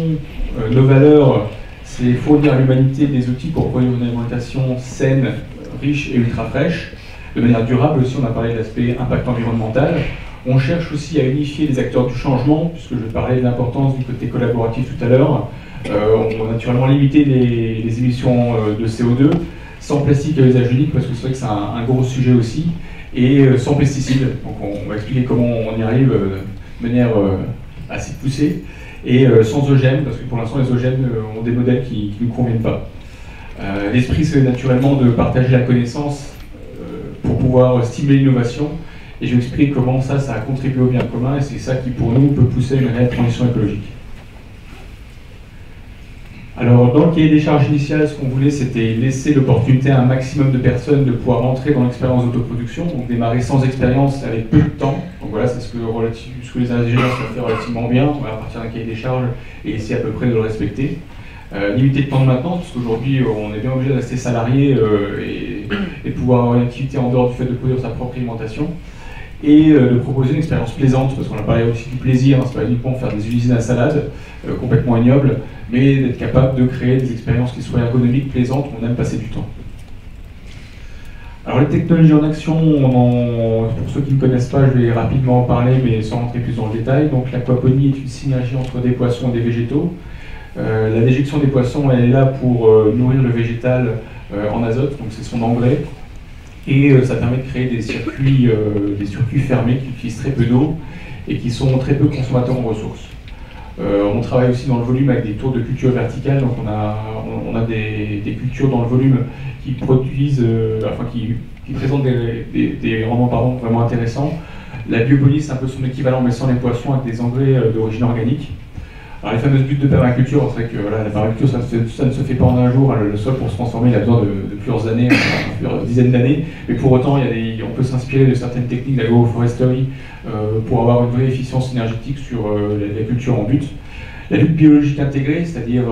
nos valeurs, c'est fournir à l'humanité des outils pour produire une alimentation saine, riche et ultra fraîche, de manière durable aussi. On a parlé de l'aspect impact environnemental. On cherche aussi à unifier les acteurs du changement, puisque je parlais de l'importance du côté collaboratif tout à l'heure. On a naturellement limité les émissions de CO2, sans plastique à usage unique, parce que c'est vrai que c'est un gros sujet aussi, et sans pesticides. Donc on va expliquer comment on y arrive de manière assez poussée. Et sans OGM, parce que pour l'instant les OGM ont des modèles qui ne nous conviennent pas. L'esprit c'est naturellement de partager la connaissance pour pouvoir stimuler l'innovation et je vais expliquer comment ça a contribué au bien commun, et c'est ça qui pour nous peut pousser une réelle transition écologique. Alors, dans le cahier des charges initial, ce qu'on voulait, c'était laisser l'opportunité à un maximum de personnes de pouvoir entrer dans l'expérience d'autoproduction, donc démarrer sans expérience avec peu de temps. Donc voilà, c'est ce que les ingénieurs savent faire relativement bien. On va partir d'un cahier des charges et essayer à peu près de le respecter. Limiter le temps de maintenance, parce qu'aujourd'hui, on est bien obligé de rester salarié et de pouvoir avoir une activité en dehors du fait de produire sa propre alimentation. Et de proposer une expérience plaisante, parce qu'on a parlé aussi du plaisir, hein, c'est pas uniquement faire des usines à salade complètement ignobles, mais d'être capable de créer des expériences qui soient ergonomiques, plaisantes, où on aime passer du temps. Alors les technologies en action, pour ceux qui ne connaissent pas, je vais rapidement en parler, mais sans rentrer plus dans le détail. Donc l'aquaponie est une synergie entre des poissons et des végétaux. La déjection des poissons, elle est là pour nourrir le végétal en azote, donc c'est son engrais. Et ça permet de créer des circuits fermés qui utilisent très peu d'eau et qui sont très peu consommateurs en ressources. On travaille aussi dans le volume avec des tours de culture verticale, donc on a des cultures dans le volume qui produisent, qui présentent des rendements vraiment intéressants. La bioponie, c'est un peu son équivalent, mais sans les poissons, avec des engrais d'origine organique. Alors les fameuses buttes de permaculture, c'est vrai que voilà, la permaculture, ça ne se fait pas en un jour. Le sol, pour se transformer, il a besoin de plusieurs années, plusieurs dizaines d'années. Mais pour autant, on peut s'inspirer de certaines techniques d'agroforesterie pour avoir une vraie efficience énergétique sur la culture en butte. La lutte biologique intégrée, c'est-à-dire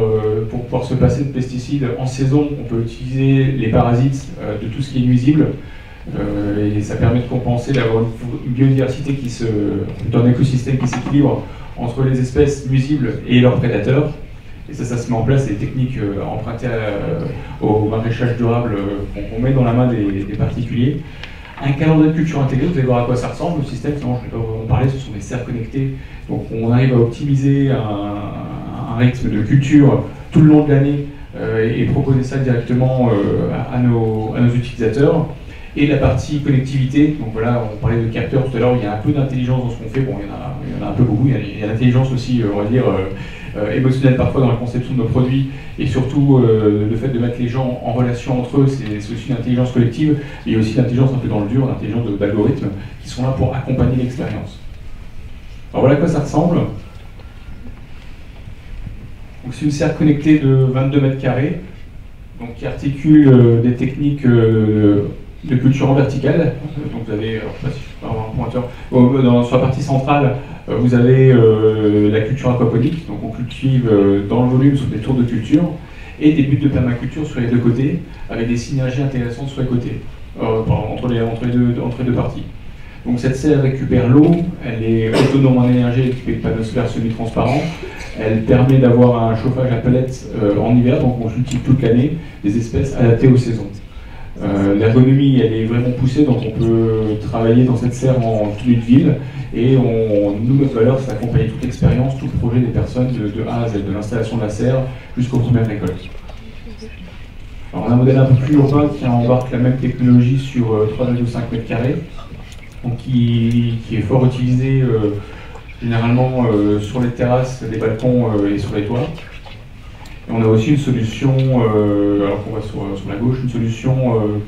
pour pouvoir se passer de pesticides en saison, on peut utiliser les parasites de tout ce qui est nuisible. Et ça permet de compenser, d'avoir une biodiversité un écosystème qui s'équilibre entre les espèces nuisibles et leurs prédateurs. Et ça se met en place, des techniques empruntées au maraîchage durable qu'on met dans la main des particuliers. Un calendrier de culture intégré, vous allez voir à quoi ça ressemble. Le système, sinon je ne vais pas vous en parler, ce sont des serres connectées. Donc on arrive à optimiser un rythme de culture tout le long de l'année et proposer ça directement à nos utilisateurs. Et la partie connectivité, donc voilà, on parlait de capteurs tout à l'heure, il y a un peu d'intelligence dans ce qu'on fait, bon il y en a un peu beaucoup, il y a l'intelligence aussi, on va dire, émotionnelle parfois dans la conception de nos produits, et surtout le fait de mettre les gens en relation entre eux, c'est aussi une intelligence collective, et aussi l'intelligence un peu dans le dur, l'intelligence d'algorithmes, qui sont là pour accompagner l'expérience. Alors voilà à quoi ça ressemble. Donc c'est une serre connectée de 22 mètres carrés, donc qui articule des techniques de culture en verticale. Donc vous avez, alors, je ne sais pas si je peux avoir un pointeur, sur la partie centrale, vous avez la culture aquaponique, donc on cultive dans le volume sur des tours de culture, et des buttes de permaculture sur les deux côtés, avec des synergies intéressantes sur les côtés, entre les deux parties. Donc cette serre récupère l'eau, elle est autonome en énergie, équipée de panneaux solaires semi-transparents, elle permet d'avoir un chauffage à palettes en hiver, donc on cultive toute l'année des espèces adaptées aux saisons. L'ergonomie, elle est vraiment poussée, donc on peut travailler dans cette serre en tenue de ville, et nous, notre valeur, c'est d'accompagner toute l'expérience, tout le projet des personnes de A à Z, de l'installation de la serre jusqu'aux premières récoltes. Alors on a un modèle un peu plus urbain qui embarque la même technologie sur 3,5 mètres carrés, donc qui est fort utilisé généralement sur les terrasses, les balcons et sur les toits. Et on a aussi une solution, alors qu'on voit sur la gauche, une solution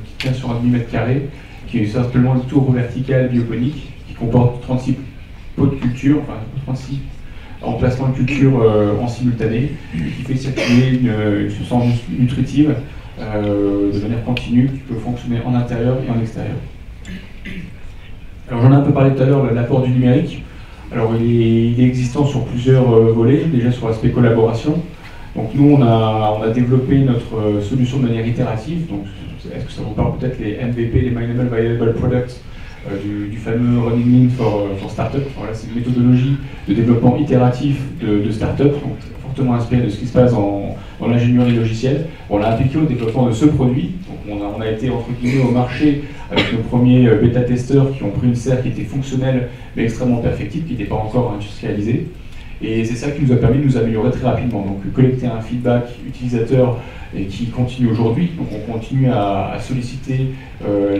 qui tient sur un demi-mètre carré, qui est simplement une tour verticale bioponique, qui comporte 36 pots de culture, enfin 36 emplacements de culture en simultané, et qui fait circuler une substance nutritive de manière continue, qui peut fonctionner en intérieur et en extérieur. Alors j'en ai un peu parlé tout à l'heure, l'apport du numérique. Alors il est existant sur plusieurs volets, déjà sur l'aspect collaboration. Donc nous, on a développé notre solution de manière itérative. Donc, est-ce que ça vous parle peut-être les MVP, les Minimal Viable Products, du fameux Running Lean for Startup. Voilà, c'est une méthodologie de développement itératif de startup, donc fortement inspirée de ce qui se passe dans l'ingénierie logicielle. On l'a appliqué au développement de ce produit. Donc on a été entre guillemets au marché avec nos premiers bêta-testeurs qui ont pris une serre qui était fonctionnelle mais extrêmement perfectible, qui n'était pas encore industrialisée. Et c'est ça qui nous a permis de nous améliorer très rapidement. Donc collecter un feedback utilisateur et qui continue aujourd'hui. Donc on continue à solliciter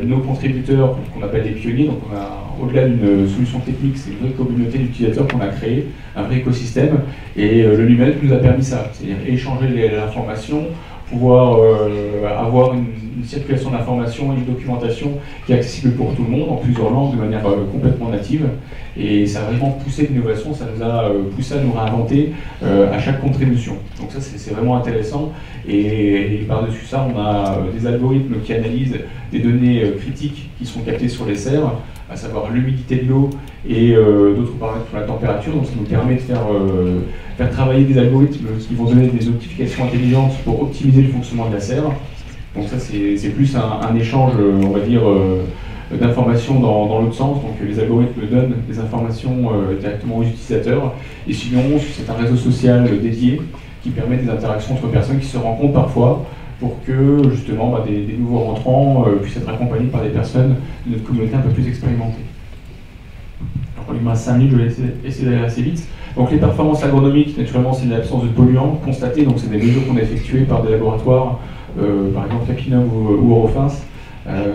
nos contributeurs, qu'on appelle des pionniers. Donc on a, au-delà d'une solution technique, c'est une vraie communauté d'utilisateurs qu'on a créée, un vrai écosystème. Et le numérique nous a permis ça, c'est-à-dire échanger l'information, pouvoir avoir une une circulation d'informations et une documentation qui est accessible pour tout le monde, en plusieurs langues, de manière complètement native. Et ça a vraiment poussé l'innovation, ça nous a poussé à nous réinventer à chaque contribution. Donc ça, c'est vraiment intéressant. Et par-dessus ça, on a des algorithmes qui analysent des données critiques qui sont captées sur les serres, à savoir l'humidité de l'eau et d'autres paramètres sur la température. Donc ça nous permet de faire travailler des algorithmes qui vont donner des notifications intelligentes pour optimiser le fonctionnement de la serre. Donc ça, c'est plus un échange, on va dire, d'informations dans l'autre sens. Donc les algorithmes donnent des informations directement aux utilisateurs. Et sinon, c'est un réseau social dédié qui permet des interactions entre personnes qui se rencontrent parfois pour que justement des nouveaux rentrants puissent être accompagnés par des personnes de notre communauté un peu plus expérimentées. Donc on lui met 5 minutes, je vais essayer d'aller assez vite. Donc les performances agronomiques, naturellement, c'est l'absence de polluants constatés, donc c'est des mesures qu'on a effectuées par des laboratoires, par exemple Capinum ou Eurofins,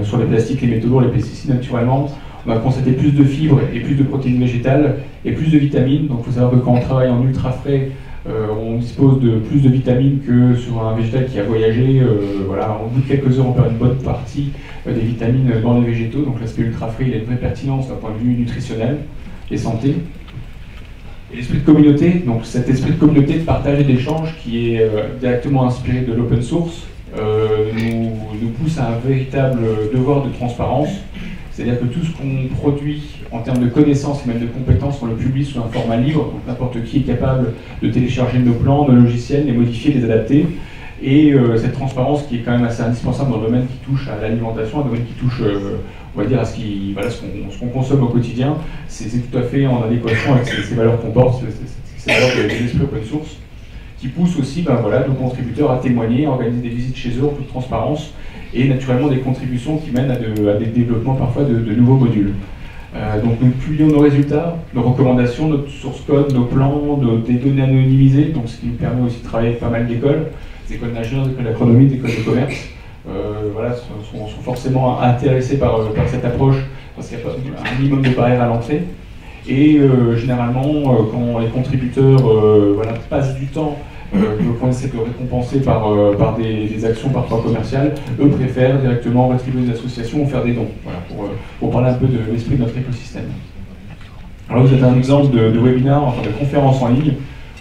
sur les plastiques, les métaux lourds, les pesticides. Naturellement, on a constaté plus de fibres et plus de protéines végétales et plus de vitamines. Donc il faut savoir que quand on travaille en ultra frais, on dispose de plus de vitamines que sur un végétal qui a voyagé. Voilà, au bout de quelques heures, on perd une bonne partie des vitamines dans les végétaux. Donc l'aspect ultra frais, il a une vraie pertinence d'un point de vue nutritionnel et santé. Et l'esprit de communauté, donc cet esprit de communauté, de partage et d'échange qui est directement inspiré de l'open source, nous pousse à un véritable devoir de transparence. C'est-à-dire que tout ce qu'on produit en termes de connaissances et même de compétences, on le publie sous un format libre, donc n'importe qui est capable de télécharger nos plans, nos logiciels, les modifier, les adapter. Et cette transparence qui est quand même assez indispensable dans le domaine qui touche à l'alimentation, un domaine qui touche, on va dire, à ce qu'on consomme au quotidien, c'est tout à fait en adéquation avec ces valeurs qu'on porte, ces valeurs de l'esprit open source, qui poussent aussi nos contributeurs à témoigner, à organiser des visites chez eux en toute transparence, et naturellement des contributions qui mènent à des développements parfois de nouveaux modules. Donc nous publions nos résultats, nos recommandations, notre source code, nos plans, des données anonymisées, donc ce qui nous permet aussi de travailler avec pas mal d'écoles, des écoles d'ingénieurs, des écoles d'agronomie, des écoles de commerce. Sont forcément intéressés par cette approche parce qu'il y a un minimum de barrières à l'entrée. Et généralement, quand les contributeurs passent du temps, qu'on essaie de récompenser par des actions parfois commerciales, eux préfèrent directement rétribuer des associations ou faire des dons, voilà, pour parler un peu de l'esprit de notre écosystème. Alors vous êtes un exemple de webinaire, enfin de conférence en ligne.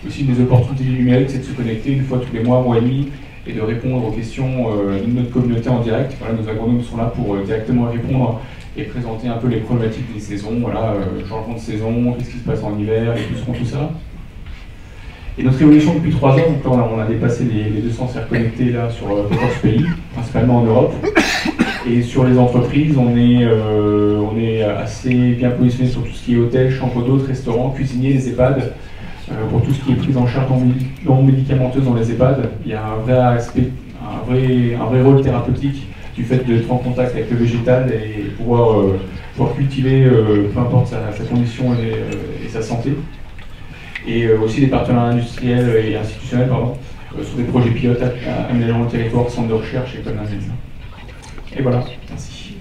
Aussi une des opportunités du numérique, c'est de se connecter une fois tous les mois et demi, et de répondre aux questions de notre communauté en direct. Voilà, nos agronomes sont là pour directement répondre et présenter un peu les problématiques des saisons, changement de saison, qu'est-ce qui se passe en hiver, et tout ça. Et notre évolution depuis 3 ans, donc là, on a dépassé les 200 serres connectées là, sur 14 pays, principalement en Europe. Et sur les entreprises, on est assez bien positionné sur tout ce qui est hôtel, chambre d'hôtes, restaurants, cuisiniers, les EHPAD. Pour tout ce qui est prise en charge non médicamenteuse dans les EHPAD, il y a un vrai aspect, un vrai rôle thérapeutique du fait d'être en contact avec le végétal et pouvoir cultiver, peu importe sa condition et sa santé. Et aussi des partenariats industriels et institutionnels sur des projets pilotes aménageant le territoire, centres de recherche et écoles d'ingénieurs. Et voilà, merci.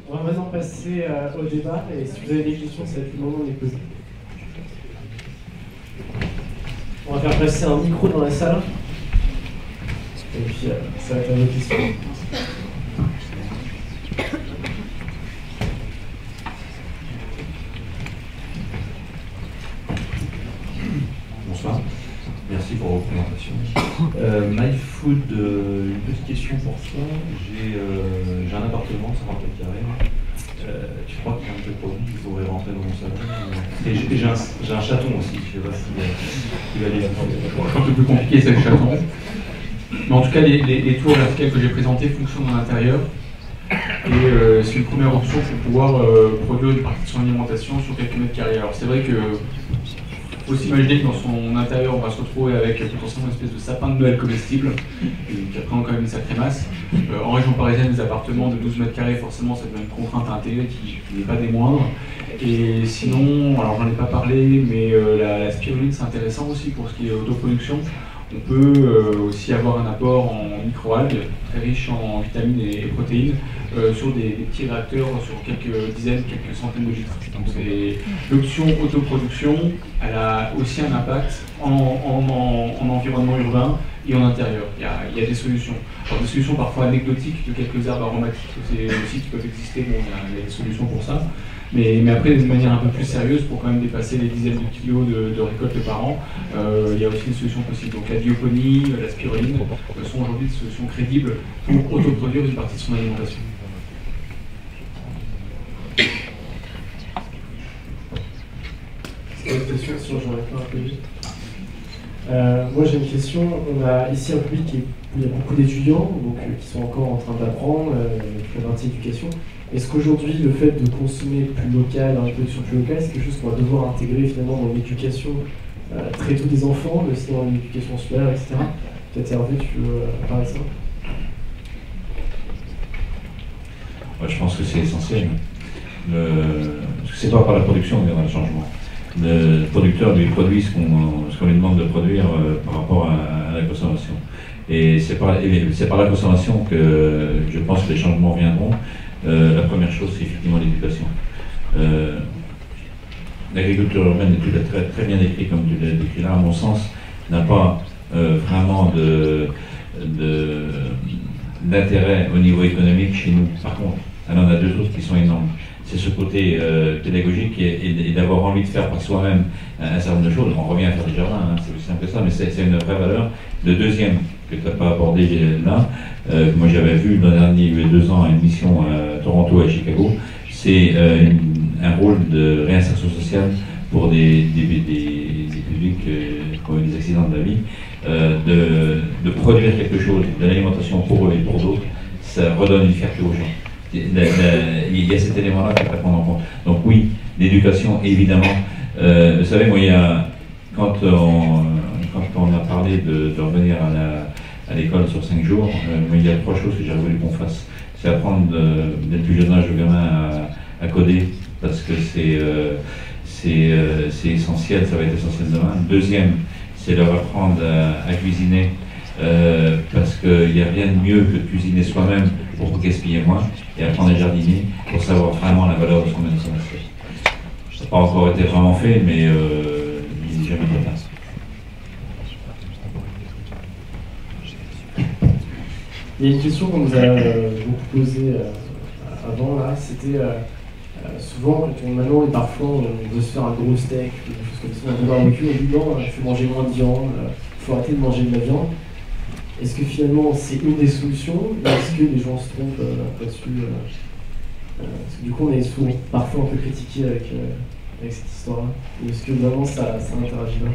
On va maintenant passer au débat, et si vous avez des questions, ça va être le moment de les poser. On va faire passer un micro dans la salle, et puis ça va être vos questions. Bonsoir, merci pour vos présentations. MyFood, une petite question pour toi. J'ai un appartement de 50 mètres carrés. Tu crois qu'il y a un peu de produit qui pourrait rentrer dans mon salon? Et j'ai un chaton aussi, je ne sais pas s'il va aller. Un peu plus compliqué, c'est le chaton. Mais en tout cas, les tours verticales que j'ai présentées fonctionnent à l'intérieur. Et c'est une première option pour pouvoir produire une partie de son alimentation sur quelques mètres carrés. Alors c'est vrai que faut s'imaginer que dans son intérieur, on va se retrouver avec potentiellement une espèce de sapin de Noël comestible, qui prend quand même une sacrée masse. En région parisienne, les appartements de 12 mètres carrés, forcément, ça devient une contrainte à intégrer qui n'est pas des moindres. Et sinon, alors j'en ai pas parlé, mais la spiruline, c'est intéressant aussi pour ce qui est autoproduction. On peut aussi avoir un apport en microalgues, très riche en vitamines et protéines, sur des petits réacteurs sur quelques dizaines, quelques centaines de litres. Donc l'option autoproduction, elle a aussi un impact en environnement urbain et en intérieur. Il y a des solutions. Alors des solutions parfois anecdotiques de quelques herbes aromatiques aussi qui peuvent exister, bon, il y a des solutions pour ça. Mais après, de manière un peu plus sérieuse, pour quand même dépasser les dizaines de kilos de récoltes par an, il y a aussi des solutions possibles. Donc la bioponie, la spiruline sont aujourd'hui des solutions crédibles pour autoproduire une partie de son alimentation. C'est une question sur j'en un peu vite. Moi j'ai une question. On a ici un public où il y a beaucoup d'étudiants qui sont encore en train d'apprendre, la partie éducation. Est-ce qu'aujourd'hui le fait de consommer plus local, une production plus locale, c'est quelque chose qu'on va devoir intégrer finalement dans l'éducation très tôt des enfants, mais aussi dans l'éducation scolaire, etc. Peut-être Hervé, tu veux parler de ça? Ouais, je pense que c'est essentiel. C'est pas par la production qu'on verra le changement. Le producteur lui produit ce qu'on lui demande de produire par rapport à la consommation. Et c'est par la consommation que je pense que les changements viendront. La première chose, c'est effectivement l'éducation. L'agriculture urbaine, tu l'as très bien décrit, comme tu l'as décrit là, à mon sens, n'a pas vraiment d'intérêt au niveau économique chez nous. Par contre, elle en a deux autres qui sont énormes. C'est ce côté pédagogique et d'avoir envie de faire par soi-même un certain nombre de choses. On revient à faire des jardins, hein, c'est aussi simple que ça, mais c'est une vraie valeur. Le deuxième, que tu n'as pas abordé là, moi j'avais vu l'an dernier, il y a 2 ans, une mission à Toronto et à Chicago, c'est un rôle de réinsertion sociale pour des publics qui ont eu des accidents de la vie, de produire quelque chose, de l'alimentation pour eux et pour d'autres, ça redonne une fierté aux gens. Il y a cet élément-là qu'il faut prendre en compte. Donc oui, l'éducation, évidemment. Vous savez, moi, quand on a parlé de revenir à l'école sur 5 jours, il y a 3 choses que j'ai voulu qu'on fasse. C'est apprendre dès le plus jeune âge aux gamins à coder, parce que c'est essentiel, ça va être essentiel demain. Deuxième, c'est leur apprendre à cuisiner, parce qu'il n'y a rien de mieux que de cuisiner soi-même pour gaspiller moins, et apprendre à jardiner pour savoir vraiment la valeur de ce qu'on met dans son assiette. Ça n'a pas encore été vraiment fait, mais il n'est jamais trop tard. Il y a une question qu'on nous a beaucoup posée avant, là, c'était souvent quand maintenant et parfois on veut se faire un gros steak, des choses comme ça, on va au barbecue, on dit non, il faut manger moins de viande, il faut arrêter de manger de la viande. Est-ce que finalement c'est une des solutions, ou est-ce que les gens se trompent là-dessus parce que du coup on est souvent parfois un peu critiqué avec cette histoire-là. Est-ce que vraiment ça interagit là?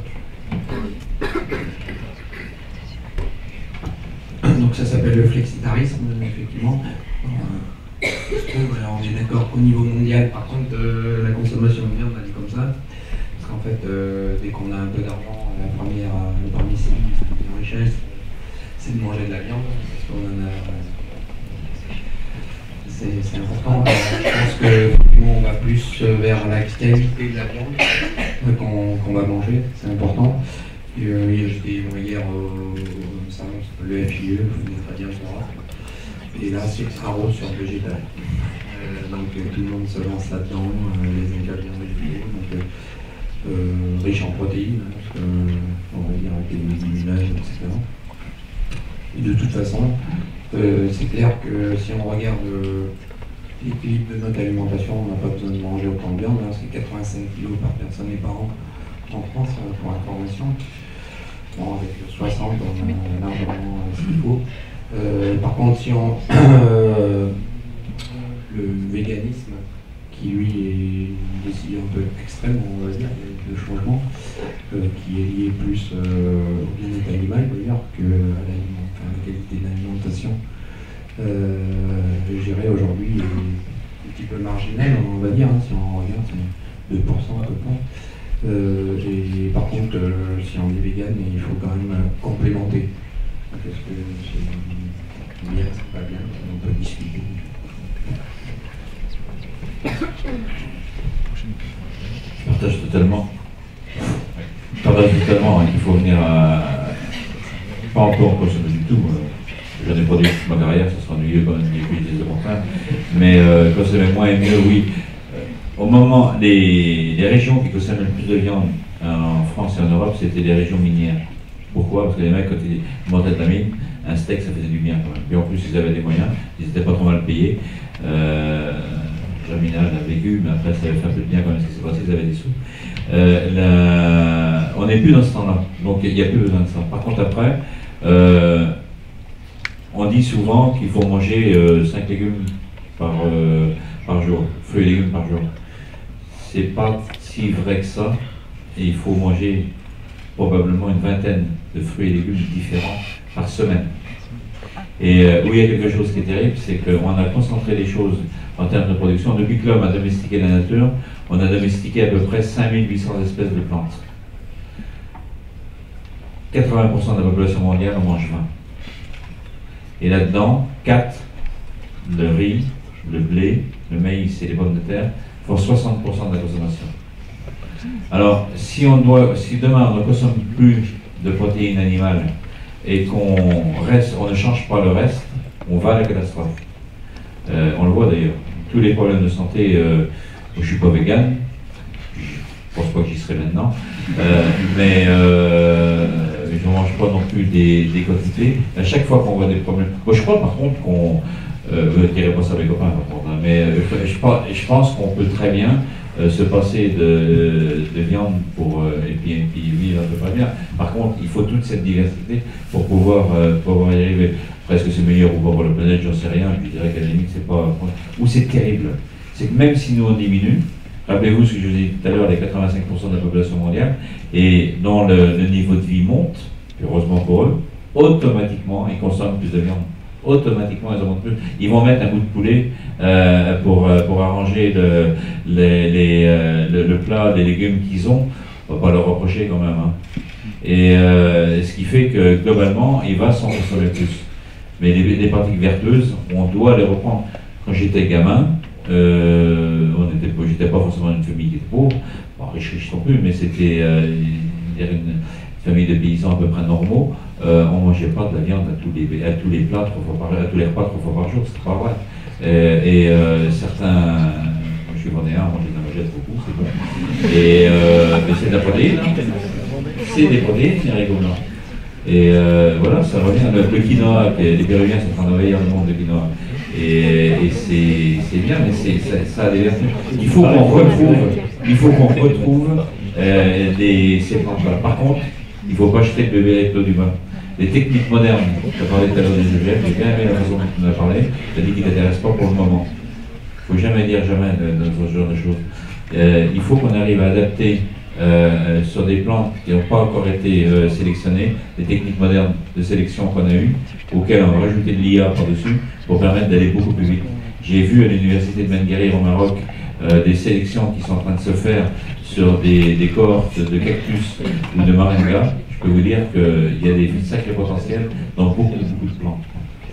Donc ça s'appelle le flexitarisme, effectivement. On est d'accord qu'au niveau mondial, par contre, la consommation de viande, elle est comme ça. Parce qu'en fait, dès qu'on a un peu d'argent, le premier signe de richesse, c'est de manger de la viande. Parce qu'on en a. C'est important. Je pense qu'on va plus vers la qualité de la viande qu'on va manger. C'est important. J'étais hier au salon, le FIE, vous venez très bien voir. Et là, c'est extra rose sur le végétal. Donc tout le monde se lance là-dedans, les ingrédients végétaux, donc riche en protéines, parce que, on va dire avec les légumineuses, etc. Et de toute façon, c'est clair que si on regarde l'équilibre de notre alimentation, on n'a pas besoin de manger autant de viande, hein, c'est 85 kg par personne et par an en France, pour information. Bon, avec 60, on a largement ce qu'il faut. Par contre, si on le véganisme, qui lui est une décision un peu extrême, on va dire, de changement, qui est lié plus au bien-être animal d'ailleurs qu'à la qualité de l'alimentation, je dirais aujourd'hui un petit peu marginal, on va dire, hein, si on regarde, c'est 2% à peu près. Et par contre, si on est vegan, il faut quand même complémenter. Parce que c'est bien, c'est pas bien, on peut discuter. Je partage totalement. Il faut venir pas encore consommé du tout. J'en ai produit toute ma carrière, ça sera ennuyeux quand même d'utiliser ce contraire. Mais consommer moins et mieux, oui. Au moment, les régions qui consomment le plus de viande en France et en Europe, c'était les régions minières. Pourquoi? Parce que les mecs, quand ils montaient de la mine, un steak, ça faisait du bien quand même. Et en plus, ils avaient des moyens, ils n'étaient pas trop mal payés. Jamina l'a vécu, mais après, ça avait fait un peu de bien quand même, parce que c'est passé, ils avaient des sous. On n'est plus dans ce temps-là, donc il n'y a plus besoin de ça. Par contre, après, on dit souvent qu'il faut manger 5 légumes par jour, fruits et légumes par jour. C'est pas si vrai que ça, et il faut manger probablement une vingtaine de fruits et légumes différents par semaine. Et où il y a quelque chose qui est terrible, c'est qu'on a concentré les choses en termes de production. Depuis que l'homme a domestiqué la nature, on a domestiqué à peu près 5800 espèces de plantes. 80% de la population mondiale en mange 20. Et là-dedans, 4, le riz, le blé, le maïs et les pommes de terre, font 60% de la consommation. Alors, si demain on ne consomme plus de protéines animales et qu'on ne change pas le reste, on va à la catastrophe. On le voit d'ailleurs. Tous les problèms de santé, je ne suis pas vegan, je ne pense pas que j'y serai maintenant, mais je ne mange pas non plus des quantités. À chaque fois qu'on voit des problèmes, moi je crois par contre qu'on, je ne dirais pas ça à mes copains par contre, hein, mais je pense qu'on peut très bien se passer de viande et puis vivre à peu près bien. Par contre, il faut toute cette diversité pour pouvoir y arriver. Est-ce que c'est meilleur ou pas pour la planète, j'en sais rien, je dirais qu'à la limite c'est pas... Ou c'est terrible. C'est que même si nous on diminue, rappelez-vous ce que je vous ai dit tout à l'heure, les 85% de la population mondiale, et dont le niveau de vie monte, heureusement pour eux, automatiquement ils consomment plus de viande. Automatiquement ils en montent plus. Ils vont mettre un bout de poulet pour arranger le plat, les légumes qu'ils ont, on va pas leur reprocher quand même. Hein. Et ce qui fait que globalement, il va s'en consommer plus. Mais les pratiques vertueuses, on doit les reprendre. Quand j'étais gamin, j'étais pas forcément une famille qui était pauvre, pas riche non plus, mais c'était une famille de paysans à peu près normaux. On mangeait pas de la viande à tous les plats, 3 fois par jour, à tous les repas 3 fois par jour, c'est pas vrai. Certains, je suis vendéen, on mange de la magette beaucoup, c'est bon. Mais c'est de la protéine, hein. C'est des protéines, les haricots blancs. Et voilà, ça revient. Le quinoa, les Péruviens sont en train d'envahir le monde de quinoa. Et c'est bien, mais ça a des vertus. Il faut qu'on retrouve ces plantes-là. Par contre, il ne faut pas jeter le bébé avec l'eau du bain. Les techniques modernes, tu as parlé tout à l'heure des EGF, j'ai bien aimé la façon dont tu en as parlé, tu as dit qu'il ne t'intéresse pas pour le moment. Il ne faut jamais dire jamais dans ce genre de choses. Il faut qu'on arrive à adapter sur des plantes qui n'ont pas encore été sélectionnées, les techniques modernes de sélection qu'on a eues, auxquelles on va rajouter de l'IA par-dessus pour permettre d'aller beaucoup plus vite. J'ai vu à l'université de Menguérir au Maroc des sélections qui sont en train de se faire sur des cohortes de cactus ou de moringa. Je peux vous dire qu'il y a des sacrés potentiels dans beaucoup de plantes.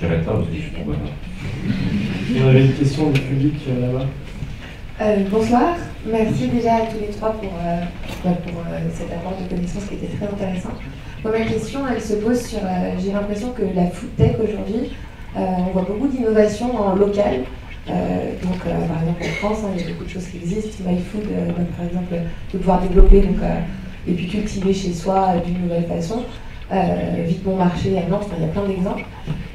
J'arrête là parce que je suis trop bon. On avait une question du public là-bas. Bonsoir, merci déjà à tous les trois pour cet apport de connaissances qui était très intéressant. Moi, ma question, elle se pose sur, j'ai l'impression que la food tech aujourd'hui, on voit beaucoup d'innovations en local. Par exemple en France, il y a beaucoup de choses qui existent, MyFood, par exemple, de pouvoir développer et puis cultiver chez soi d'une nouvelle façon. Vite bon marché à Nantes, il y a plein d'exemples.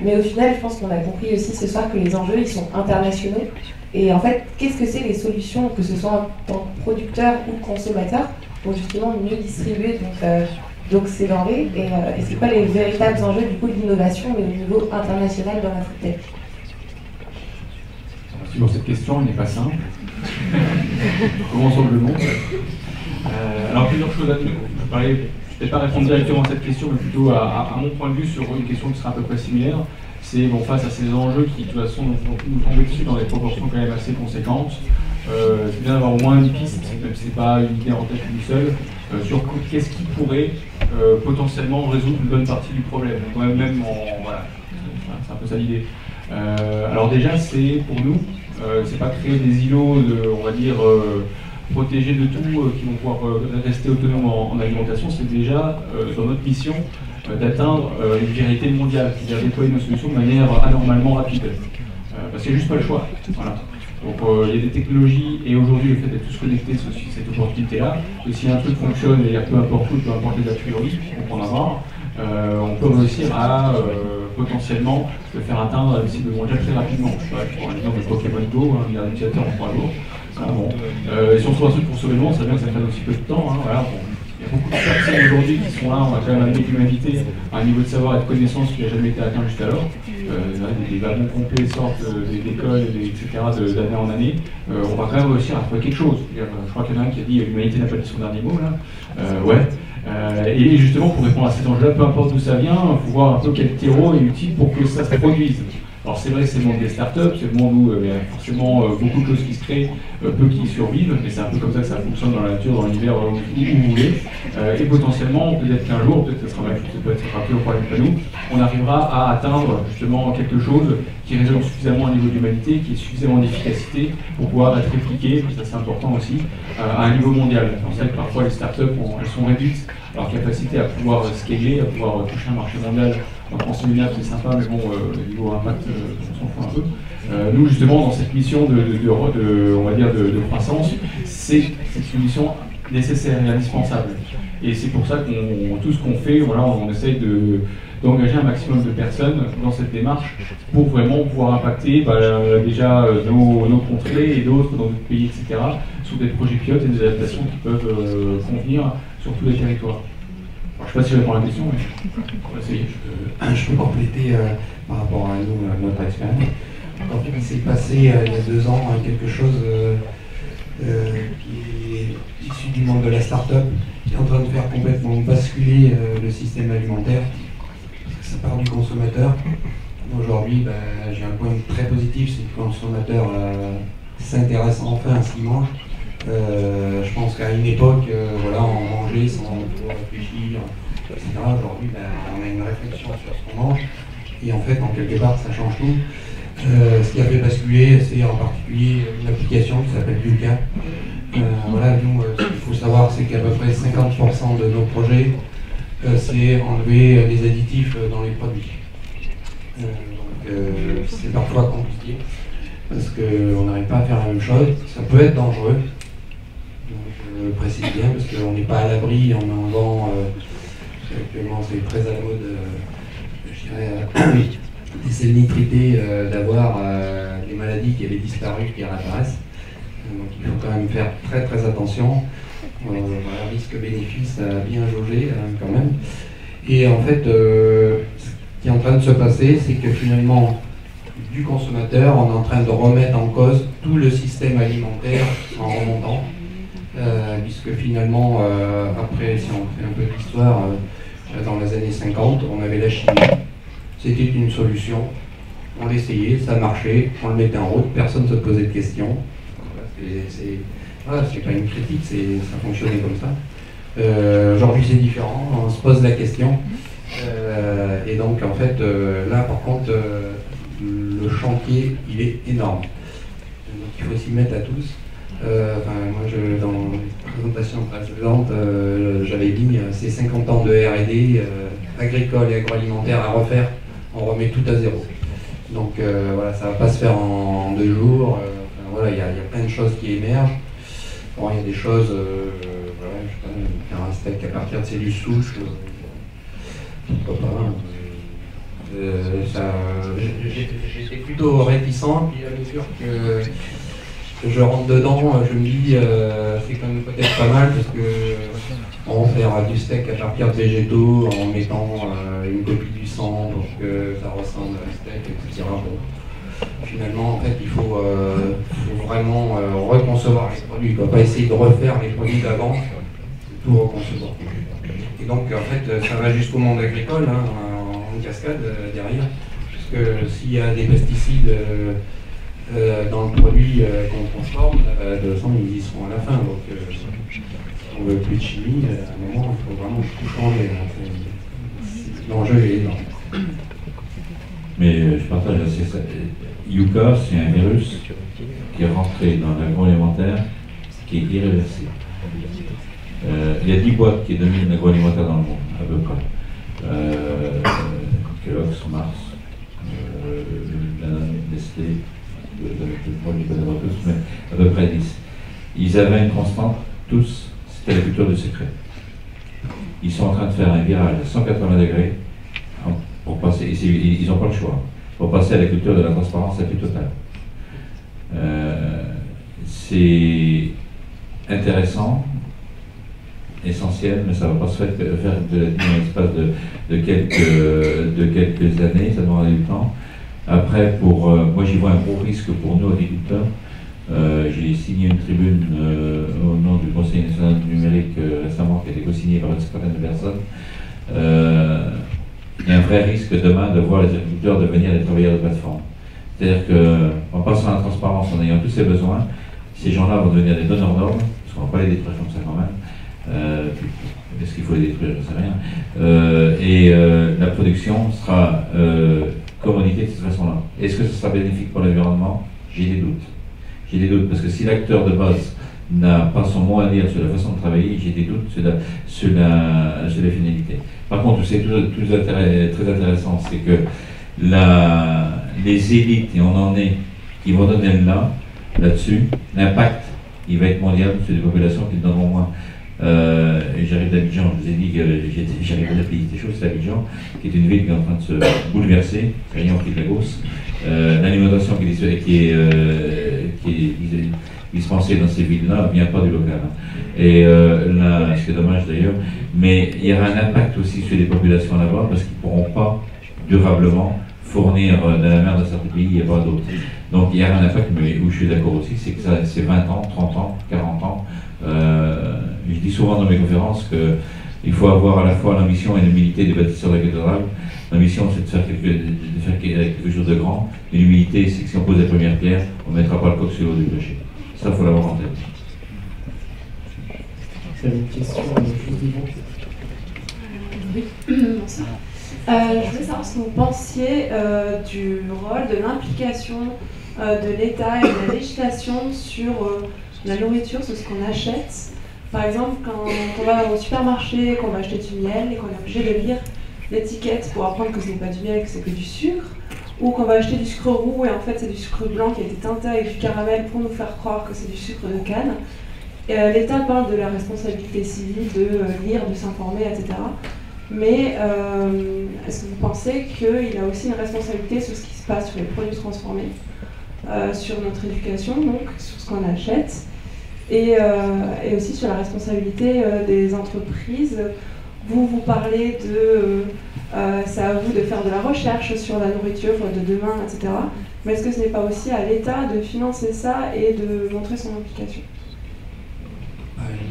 Mais au final, je pense qu'on a compris aussi ce soir que les enjeux, ils sont internationaux. Et en fait, qu'est-ce que c'est les solutions, que ce soit en tant que producteur ou consommateur, pour justement mieux distribuer donc ces denrées et c'est quoi les véritables enjeux du coup de l'innovation, mais au niveau international dans la food tech? Merci pour cette question, elle n'est pas simple. Comment semble le monde? Alors plusieurs choses à dire. Je ne vais peut-être pas répondre directement à cette question, mais plutôt à mon point de vue sur une question qui sera à peu près similaire. C'est face à ces enjeux qui de toute façon nous tombent dessus dans des proportions quand même assez conséquentes. C'est bien d'avoir au moins une piste, même si ce n'est pas une idée en tête une seule, sur qu'est-ce qui pourrait potentiellement résoudre une bonne partie du problème. Donc, voilà, c'est un peu ça l'idée. Alors déjà, c'est pour nous, c'est pas créer des îlots, on va dire, protégés de tout, qui vont pouvoir rester autonomes en alimentation. C'est déjà dans notre mission d'atteindre une vérité mondiale, c'est-à-dire déployer nos solutions de manière anormalement rapide. Parce qu'il n'y a juste pas le choix. Voilà. Donc il y a des technologies, et aujourd'hui le fait d'être tous connectés, c'est aussi cette opportunité-là. Et si un truc fonctionne, et peu importe où, peu importe les a priori, on peut en avoir, on peut réussir à potentiellement le faire atteindre la cible mondiale très rapidement. Je prends l'exemple de Pokémon Go, un milliard d'utilisateurs en 3 jours. Et si on trouve un truc pour sauver le monde, ça veut dire que ça prenne aussi peu de temps. Hein, voilà. Il y a beaucoup de personnes aujourd'hui qui sont là, on va quand même amener l'humanité à un niveau de savoir et de connaissance qui n'a jamais été atteint jusqu'alors. Des wagons complets sortent des écoles, etc., d'année en année. On va quand même réussir à trouver quelque chose. Je crois qu'il y en a un qui a dit l'humanité n'a pas dit son dernier mot, là. Ouais. Et justement, pour répondre à cet enjeu-là, peu importe d'où ça vient, il faut voir un peu quel terreau est utile pour que ça se produise. Alors c'est vrai que c'est le monde des startups, c'est le monde où il y a forcément beaucoup de choses qui se créent, peu qui survivent, mais c'est un peu comme ça que ça fonctionne dans la nature, dans l'univers, où vous voulez. Et potentiellement, peut-être qu'un jour, peut-être que ça peut être rappelé au problème pas nous, on arrivera à atteindre justement quelque chose qui résolve suffisamment un niveau d'humanité, qui est suffisamment d'efficacité pour pouvoir être répliqué, ça c'est important aussi, à un niveau mondial. On sait que parfois les startups, elles sont réduites à leur capacité à pouvoir scaler, à pouvoir toucher un marché mondial. En séminaire, c'est sympa, mais bon, niveau impact, on s'en fout un peu. Nous, justement, dans cette mission on va dire de croissance, c'est une mission nécessaire et indispensable. Et c'est pour ça que tout ce qu'on fait, voilà, on essaye d'engager un maximum de personnes dans cette démarche pour vraiment pouvoir impacter déjà nos contrées et d'autres dans d'autres pays, etc., sur des projets pilotes et des adaptations qui peuvent convenir sur tous les territoires. Alors, je ne sais pas si je réponds à la question, mais on va essayer. Je peux compléter par rapport à nous, à notre expérience. En fait, il s'est passé il y a 2 ans quelque chose qui est issu du monde de la start-up, qui est en train de faire complètement basculer le système alimentaire, parce que ça part du consommateur. Aujourd'hui, j'ai un point très positif, c'est que le consommateur s'intéresse enfin à ce qu'il mange. Je pense qu'à une époque, voilà, on mangeait sans trop réfléchir, etc. Aujourd'hui, on a une réflexion sur ce qu'on mange, et en fait, en quelque part, ça change tout. Ce qui a fait basculer, c'est en particulier une application qui s'appelle Yuka. Voilà, nous, ce qu'il faut savoir, c'est qu'à peu près 50% de nos projets, c'est enlever les additifs dans les produits. Donc, c'est parfois compliqué, parce qu'on n'arrive pas à faire la même chose. Ça peut être dangereux. Je le précise bien, parce qu'on n'est pas à l'abri en enlevant, actuellement c'est très à la mode, je dirais, des sels nitrités, d'avoir des maladies qui avaient disparu, qui réapparaissent. Donc il faut quand même faire très très attention. Voilà, risque-bénéfice à bien jauger quand même. Et en fait, ce qui est en train de se passer, c'est que finalement, du consommateur, on est en train de remettre en cause tout le système alimentaire en remontant. Puisque finalement, après, si on fait un peu d'histoire, dans les années 50, on avait la chimie. C'était une solution. On l'essayait, ça marchait, on le mettait en route, personne ne se posait de questions. Voilà, c'est pas une critique, ça fonctionnait comme ça. Aujourd'hui, c'est différent, on se pose la question. Et donc, en fait, là, par contre, le chantier, il est énorme. Donc, il faut s'y mettre à tous. Moi, dans la présentation précédente, j'avais dit c'est 50 ans de R&D agricole et agroalimentaire à refaire, on remet tout à zéro. Donc voilà, ça ne va pas se faire en 2 jours. Voilà, il y a plein de choses qui émergent. Bon, il y a des choses, voilà, je sais pas, faire un steak à partir de cellules souches, pourquoi pas. J'étais plutôt réticent, puis à mesure que je rentre dedans, je me dis c'est quand même peut-être pas mal parce que on va faire du steak à partir de végétaux en mettant une copie du sang pour que ça ressemble à un steak, etc. Bon. Finalement, en fait, il faut vraiment reconcevoir les produits, quoi. Pas essayer de refaire les produits d'avant, tout reconcevoir. Et donc, en fait, ça va jusqu'au monde agricole, hein, en cascade derrière, puisque s'il y a des pesticides dans le produit qu'on transforme, de toute façon ils y seront à la fin. Donc si on veut plus de chimie, à un moment il faut vraiment tout changer. L'enjeu est énorme. Mais je partage assez ça. Yuka, c'est un virus qui est rentré dans l'agroalimentaire, qui est irréversible. Il y a 10 boîtes qui dominent l'agroalimentaire dans le monde, à peu près. Kellogg's, Mars, Nestlé, moi je ne connais pas tous, mais à peu près 10. Ils avaient une constante, tous, c'était la culture du secret. Ils sont en train de faire un virage à 180 degrés pour passer, ils n'ont pas le choix, pour passer à la culture de la transparence la plus totale. C'est intéressant, essentiel, mais ça ne va pas se faire dans l'espace de quelques années, ça demande du temps. Après, moi j'y vois un gros risque pour nous agriculteurs. J'ai signé une tribune au nom du Conseil national du numérique récemment, qui a été co-signée par une cinquantaine de personnes. Il y a un vrai risque demain de voir les agriculteurs devenir des travailleurs de plateforme. C'est-à-dire qu'en passant à la transparence, en ayant tous ces besoins, ces gens-là vont devenir des donneurs d'ordre, parce qu'on ne va pas les détruire comme ça quand même. Est-ce qu'il faut les détruire? Je ne sais rien. La production sera commodité de cette façon-là. Est-ce que ce sera bénéfique pour l'environnement? J'ai des doutes. J'ai des doutes, parce que si l'acteur de base n'a pas son mot à dire sur la façon de travailler, j'ai des doutes sur la finalité. Par contre, c'est très intéressant, c'est que les élites, et on en est, qui vont donner là-dessus, l'impact, il va être mondial sur des populations qui donneront moins. J'arrive d'Abidjan, je vous ai dit que j'arrive de la pays des choses, c'est Abidjan, qui est une ville qui est en train de se bouleverser, rien qui de Lagos. L'alimentation qui est dispensée dans ces villes-là ne vient pas du local. Et là, c'est dommage d'ailleurs, mais il y aura un impact aussi sur les populations là-bas, parce qu'ils ne pourront pas durablement fournir de la merde à certains pays, il n'y a pas d'autres. Donc il y a un impact, mais où je suis d'accord aussi, c'est que c'est 20 ans, 30 ans, 40 ans. Je dis souvent dans mes conférences qu'il faut avoir à la fois l'ambition et l'humilité des bâtisseurs de la cathédrale. L'ambition, c'est de faire quelque chose de grand, et l'humilité, c'est que si on pose la première pierre, on ne mettra pas le coq sur l'eau du clocher. Ça, il faut l'avoir en tête. Vous avez une question Oui, bonsoir. Je voulais savoir ce que vous pensiez du rôle, de l'implication de l'État et de la législation sur la nourriture, sur ce qu'on achète. Par exemple, quand on va au supermarché, qu'on va acheter du miel et qu'on est obligé de lire l'étiquette pour apprendre que ce n'est pas du miel, que c'est que du sucre, ou qu'on va acheter du sucre roux et en fait c'est du sucre blanc qui a été teinté avec du caramel pour nous faire croire que c'est du sucre de canne. L'État parle de la responsabilité civile, de lire, de s'informer, etc. Mais est-ce que vous pensez qu'il a aussi une responsabilité sur ce qui se passe sur les produits transformés, sur notre éducation, donc sur ce qu'on achète, et aussi sur la responsabilité des entreprises? Vous parlez de c'est à vous de faire de la recherche sur la nourriture de demain, etc. Mais est-ce que ce n'est pas aussi à l'État de financer ça et de montrer son implication?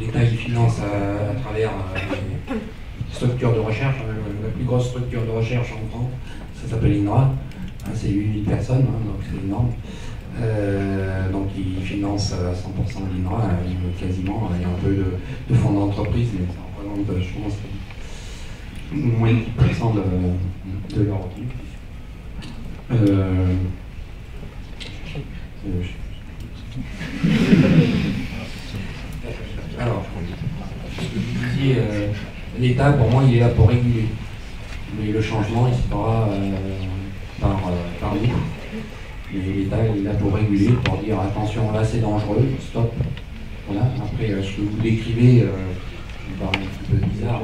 L'État il finance à travers les structures de recherche. La plus grosse structure de recherche en France, ça s'appelle INRA. C'est 8000 personnes, donc c'est énorme. Donc il finance à 100% l'INRA, quasiment. Il y a un peu de fonds d'entreprise, mais ça représente, je pense, moins de 10% de leur revenu. Alors, ce que vous disiez, l'État, pour moi, il est là pour réguler. Mais le changement, il se fera par nous. Et l'État, il est là pour réguler, pour dire attention, là c'est dangereux, stop. Voilà. Après, ce que vous décrivez, me paraît un petit peu bizarre.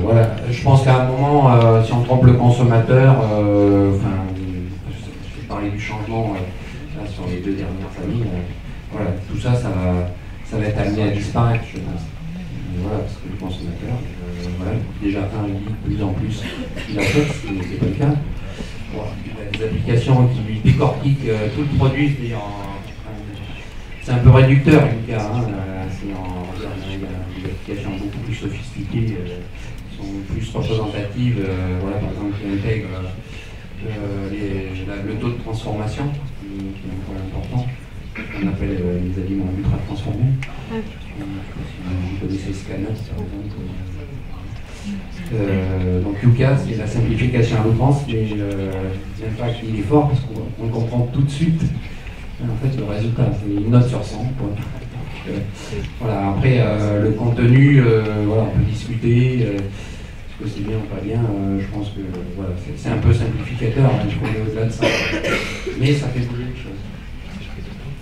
Voilà. Je pense qu'à un moment, si on trompe le consommateur, je vais parler du changement là, sur les 2 dernières années, voilà, tout ça, ça va être amené à disparaître, je pense. Voilà, parce que le consommateur, voilà, déjà il dit de plus en plus il achète, c'est pas le cas. Bon, il a des applications qui lui décortiquent tout le produit, c'est un peu réducteur en tout cas. Il y a des applications beaucoup plus sophistiquées, qui sont plus représentatives, voilà, par exemple qui intègrent le taux de transformation, qui est un point important, qu'on appelle les aliments ultra transformés. Vous connaissez Scanner par exemple. Donc Yuka, c'est la simplification à l'outrance, mais l'impact il est fort parce qu'on comprend tout de suite en fait le résultat, c'est une note sur 100. Voilà, après, le contenu, voilà, on peut discuter, est-ce que c'est bien ou pas bien, je pense que voilà, c'est un peu simplificateur, hein, il faut aller au-delà de ça. Mais ça fait bouger les choses.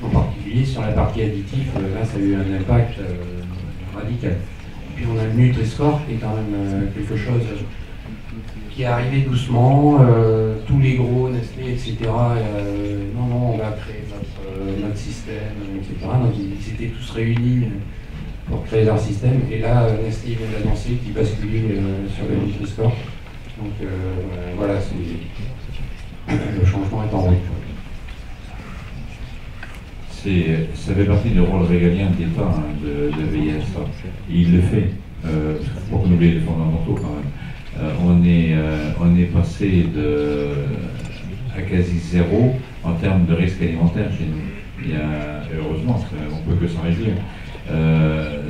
En particulier sur la partie additif, là ça a eu un impact radical. Puis on a le Nutri-Score qui est quand même quelque chose qui est arrivé doucement, tous les gros, Nestlé, etc. Non, on va créer notre système, etc. Donc ils étaient tous réunis pour créer leur système. Et là, Nestlé vient d'annoncer qu'ils basculaient sur le Nutri-Score. Donc voilà, le changement est en route. Ça fait partie du rôle régalien de l'État de veiller à ça. Et il le fait, pour qu'on oublie les fondamentaux quand même. On est passé à quasi zéro en termes de risque alimentaire chez nous. Heureusement, on ne peut que s'en réjouir.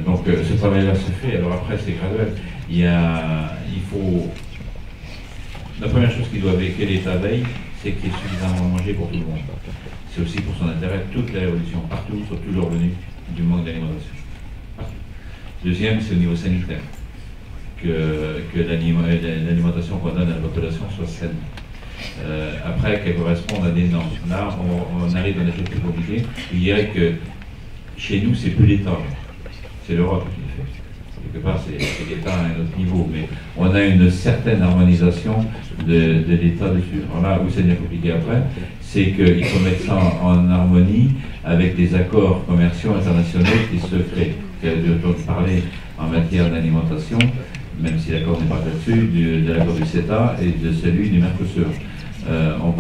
Donc ce travail-là se fait, alors après c'est graduel. Il faut... La première chose qui doit veiller, que l'État veille, c'est qu'il y ait suffisamment à manger pour tout le monde. C'est aussi pour son intérêt, toutes les révolutions, partout, sont toujours venues du manque d'alimentation. Deuxième, c'est au niveau sanitaire, que l'alimentation qu'on donne à la population soit saine. Après, qu'elle corresponde à des normes. Là, on arrive dans des choses plus compliquées. Je dirais que chez nous, c'est plus l'État, c'est l'Europe qui le fait. Quelque part, c'est l'État à un autre niveau, mais on a une certaine harmonisation de l'État dessus. Alors là, où c'est bien compliqué après, c'est qu'il faut mettre ça en harmonie avec des accords commerciaux internationaux qui se créent. Dont je parlais en matière d'alimentation, même si l'accord n'est pas là-dessus, de l'accord du CETA et de celui du Mercosur. On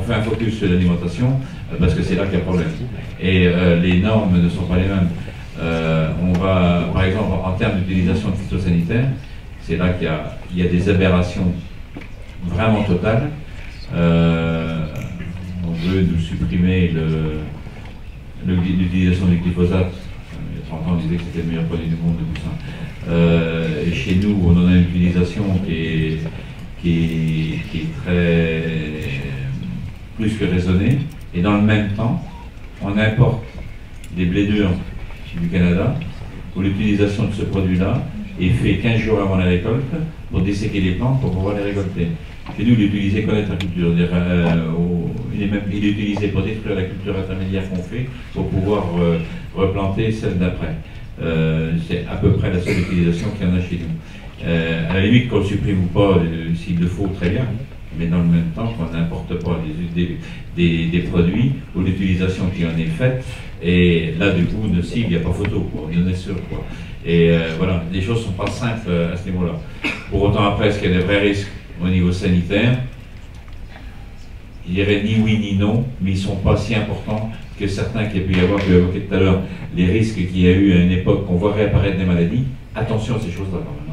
fait un focus sur l'alimentation parce que c'est là qu'il y a problème. Et les normes ne sont pas les mêmes. On va, par exemple, en termes d'utilisation de phytosanitaires, c'est là qu'il y a des aberrations vraiment totales. On veut nous supprimer l'utilisation du glyphosate. Il y a 30 ans, on disait que c'était le meilleur produit du monde de tout ça. Et chez nous, on en a une utilisation qui est très plus que raisonnée. Et dans le même temps, on importe des blés durs du Canada, où l'utilisation de ce produit-là est faite 15 jours avant la récolte pour desséquer les plantes pour pouvoir les récolter. Chez nous, il est utilisé connaître la culture. Il est utilisé pour détruire la culture intermédiaire qu'on fait pour pouvoir replanter celle d'après. C'est à peu près la seule utilisation qu'il y en a chez nous. À la limite, qu'on le supprime ou pas, s'il le faut, très bien. Mais dans le même temps, qu'on n'importe pas des produits où l'utilisation qui en est faite, et là, du coup, nocive, il n'y a pas photo, quoi. On en est sûr, quoi. Et voilà, les choses ne sont pas simples à ce niveau-là. Pour autant, après, est-ce qu'il y a des vrais risques au niveau sanitaire? Je dirais ni oui ni non, mais ils ne sont pas si importants que certains qu'il y a pu y avoir, que j'ai évoqué tout à l'heure, les risques qu'il y a eu à une époque qu'on voit réapparaître des maladies. Attention à ces choses-là, quand même.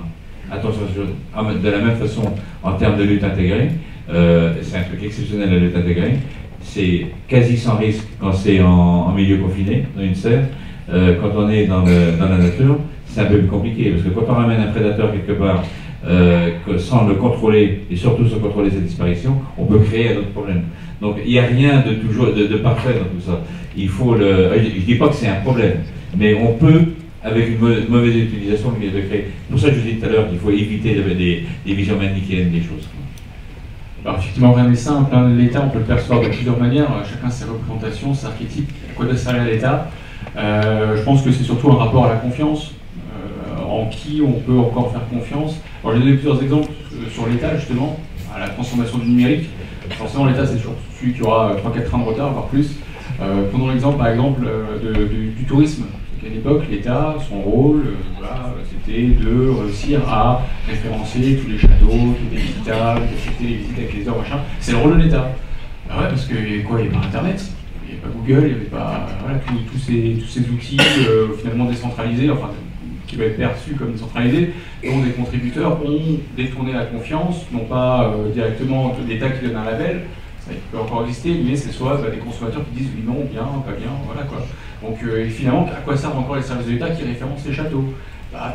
Attention à ces choses. De la même façon, en termes de lutte intégrée, c'est un truc exceptionnel la lutte intégrée. C'est quasi sans risque quand c'est en milieu confiné, dans une serre. Quand on est dans la nature, c'est un peu plus compliqué, parce que quand on ramène un prédateur quelque part, sans le contrôler, et surtout sans contrôler sa disparition, on peut créer un autre problème. Donc il n'y a rien de parfait dans tout ça. Il faut je ne dis pas que c'est un problème, mais on peut, avec une mauvaise utilisation, de créer. Pour ça que je dis tout à l'heure qu'il faut éviter des visions manichéennes des choses. Alors effectivement, rien n'est simple. Hein. L'État, on peut le percevoir de plusieurs manières. Chacun ses représentations, ses archétypes. À quoi doit servir l'État? Je pense que c'est surtout un rapport à la confiance. En qui on peut encore faire confiance. Alors j'ai donné plusieurs exemples sur l'État, justement, à la transformation du numérique. Forcément, l'État, c'est toujours celui qui aura 3-4 trains de retard, voire plus. Prenons l'exemple, par exemple, du tourisme. À l'époque, l'État, son rôle, c'était de réussir à référencer tous les châteaux, tous les visitables, d'accepter les visites avec les heures, machin. C'est le rôle de l'État. Ah ouais, parce que quoi, il n'y avait pas Internet, il n'y avait pas Google, il n'y avait pas tous ces outils finalement décentralisés, enfin qui va être perçu comme décentralisés, dont des contributeurs ont détourné la confiance, non pas directement l'État qui donne un label. Ça peut encore exister, mais c'est soit des consommateurs qui disent oui, non, bien, pas bien, voilà quoi. Donc finalement, à quoi servent encore les services de l'État qui référencent les châteaux?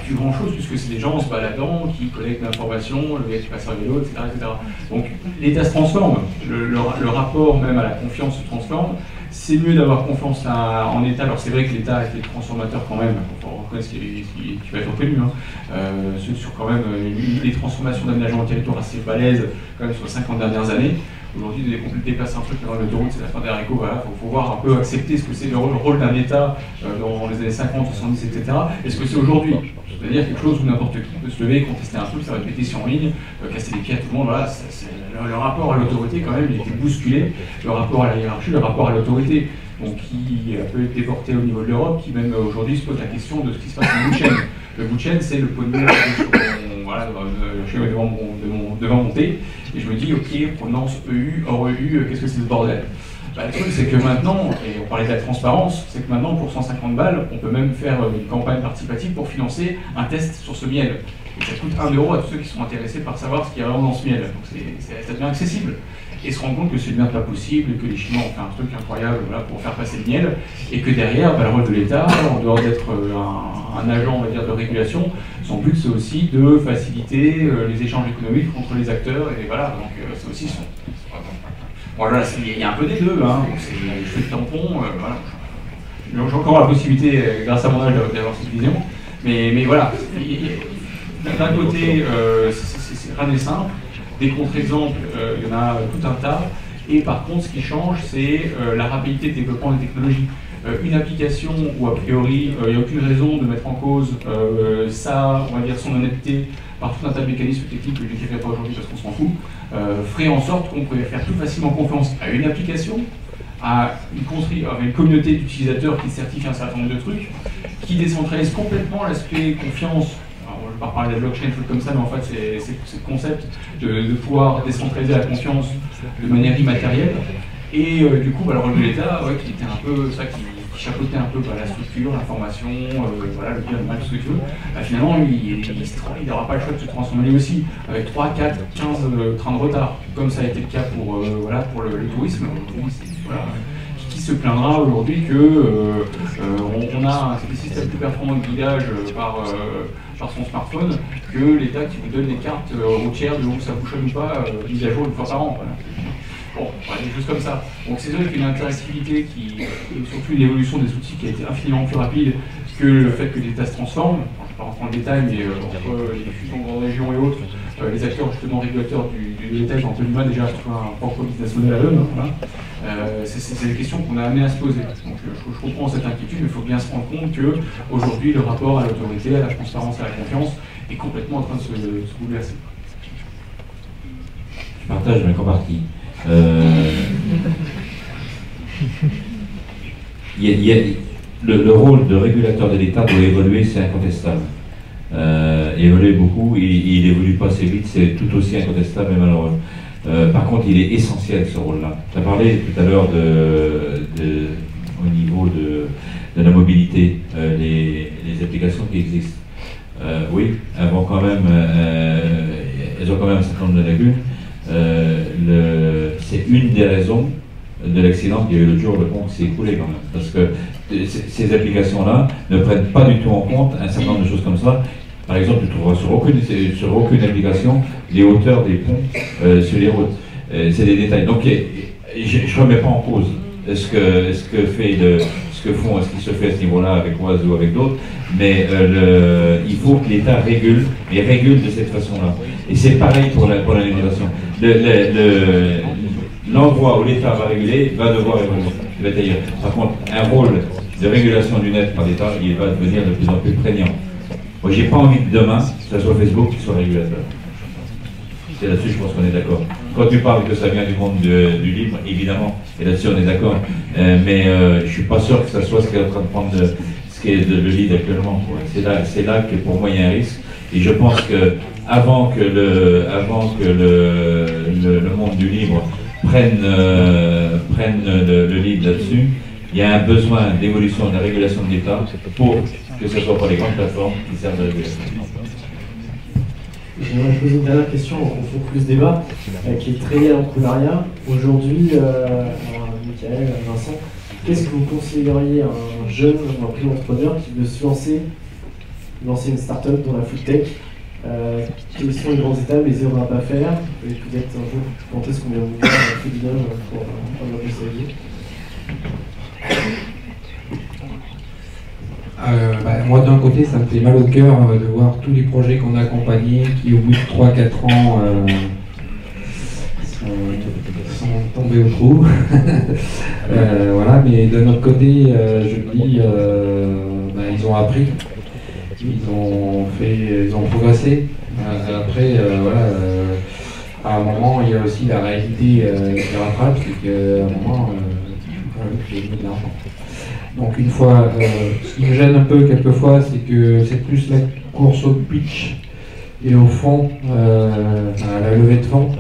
Plus grand chose, puisque c'est des gens en se baladant qui collectent l'information, le gars qui passe à vélo, etc., etc. Donc l'État se transforme, le rapport même à la confiance se transforme, c'est mieux d'avoir confiance en l'État. Alors c'est vrai que l'État a été transformateur quand même, il faut reconnaître ce qui va être reconnu, sur quand même des transformations d'aménagement du territoire assez balèzes quand même sur les 50 dernières années. Aujourd'hui, dès qu'on déplace un truc dans l'autoroute, c'est la fin des haricots, voilà, faut voir un peu accepter ce que c'est le rôle d'un État dans les années 50, 70, etc. Est-ce que c'est aujourd'hui? C'est-à-dire quelque chose où n'importe qui peut se lever et contester un truc, ça va être pété en ligne, casser des pieds à tout le monde, voilà, le rapport à l'autorité quand même, il était bousculé, le rapport à la hiérarchie, le rapport à l'autorité, donc qui peut être déporté au niveau de l'Europe, qui même aujourd'hui se pose la question de ce qui se passe au bout de chaîne. Le bout de chaîne, c'est le pot de devant mon thé, et je me dis, ok, prononce EU, hors EU, qu'est-ce que c'est ce bordel? Le truc, c'est que maintenant, et on parlait de la transparence, c'est que maintenant, pour 150 balles, on peut même faire une campagne participative pour financer un test sur ce miel. Et ça coûte 1 € à tous ceux qui sont intéressés par savoir ce qu'il y a vraiment dans ce miel. Donc ça devient accessible. Et se rendre compte que c'est bien pas possible, que les Chinois ont fait un truc incroyable voilà, pour faire passer le miel, et que derrière, le rôle de l'État, en dehors d'être un agent, on va dire, de régulation, son but c'est aussi de faciliter les échanges économiques entre les acteurs, et voilà, donc c'est aussi son... Voilà, il y a un peu des deux, hein. Je fais le tampon, voilà. J'ai encore la possibilité, grâce à mon âge, d'avoir cette vision, mais voilà, d'un côté, c'est rien n'est simple. Des contre-exemples, il y en a tout un tas. Et par contre, ce qui change, c'est la rapidité de développement des technologies. Une application où, a priori, il n'y a aucune raison de mettre en cause on va dire, son honnêteté par tout un tas de mécanismes techniques que je ne décrirai pas aujourd'hui parce qu'on s'en fout, ferait en sorte qu'on pouvait faire tout facilement confiance à une application, à une communauté d'utilisateurs qui certifie un certain nombre de trucs, qui décentralise complètement l'aspect confiance. Je ne vais pas parler de la blockchain, trucs comme ça, mais en fait, c'est le concept de pouvoir décentraliser la confiance de manière immatérielle. Et du coup, le rôle de l'État, qui était un peu ça, qui chapeautait un peu la structure, l'information, voilà, le bien, le mal, tout ce que tu veux, finalement, il n'aura pas le choix de se transformer lui aussi, avec 3, 4, 15 trains de retard, comme ça a été le cas pour le tourisme. Voilà. Qui se plaindra aujourd'hui que on a un système plus performant de guidage par son smartphone que l'État qui vous donne des cartes routières de où ça bouchonne ou pas, mise à jour une fois par an. Voilà. Bon, voilà, des choses comme ça. Donc c'est vrai qu'une interactivité et surtout une évolution des outils qui a été infiniment plus rapide que le fait que l'État se transforme. Je ne vais pas rentrer dans le détail, mais entre les fusions de grandes régions et autres, les acteurs justement régulateurs de l'État ont tenu mal déjà à trouver un propre business model à eux. Voilà. C'est des questions qu'on a amené à se poser. Donc je comprends cette inquiétude, mais il faut bien se rendre compte qu'aujourd'hui le rapport à l'autorité, à la transparence, à la confiance est complètement en train de se bouleverser. Je partage ma compartie. Le rôle de régulateur de l'État doit évoluer, c'est incontestable. Évoluer beaucoup, il évolue pas assez vite, c'est tout aussi incontestable et malheureux. Par contre, il est essentiel ce rôle-là. Tu as parlé tout à l'heure au niveau de la mobilité, les applications qui existent. Oui, elles ont quand même un certain nombre de lacunes. C'est une des raisons de l'accident qu'il y a eu l'autre jour, le pont qui s'est écoulé quand même. Parce que ces applications-là ne prennent pas du tout en compte un certain nombre de choses comme ça. Par exemple, tu trouveras sur aucune application les hauteurs des ponts sur les routes. C'est des détails. Donc, je ne remets pas en cause ce qui se fait à ce niveau-là avec Oise ou avec d'autres, mais il faut que l'État régule, et régule de cette façon-là. Et c'est pareil pour la régulation. L'endroit où l'État va réguler va devoir évoluer. Par contre, un rôle de régulation du net par l'État, il va devenir de plus en plus prégnant. Moi, j'ai pas envie que demain, que ce soit Facebook qui soit régulateur. C'est là-dessus, je pense qu'on est d'accord. Quand tu parles que ça vient du monde du libre, évidemment, et là-dessus on est d'accord, mais je suis pas sûr que ça soit ce qui est en train de prendre ce qui est le lead actuellement. C'est là que pour moi il y a un risque, et je pense que avant que le monde du libre prenne le lead là-dessus, il y a un besoin d'évolution de la régulation de l'État pour que ce soit pour les grandes plateformes qui servent de régulation. J'aimerais poser une dernière question pour conclure ce débat, qui est très lié à l'entrepreneuriat. Aujourd'hui, Michael, Vincent, qu'est-ce que vous conseilleriez à un jeune ou un primo entrepreneur qui veut se lancer une start-up dans la food tech? Quelles sont les grandes étapes, les erreurs à ne pas faire? Et peut-être un jour, quand est-ce qu'on vient vous voir un peu bien pour prendre un peu sa vie? Moi, d'un côté, ça me fait mal au cœur de voir tous les projets qu'on a accompagnés qui, au bout de 3-4 ans, sont tombés au trou. Voilà, mais d'un autre côté, je me dis, ils ont appris, ils ont progressé. Après, à un moment, il y a aussi la réalité qui rattrape, c'est qu'à un moment, j'ai mis de l'argent. Donc une fois, ce qui me gêne un peu quelquefois, c'est que c'est plus la course au pitch et au fond, à la levée de fonds,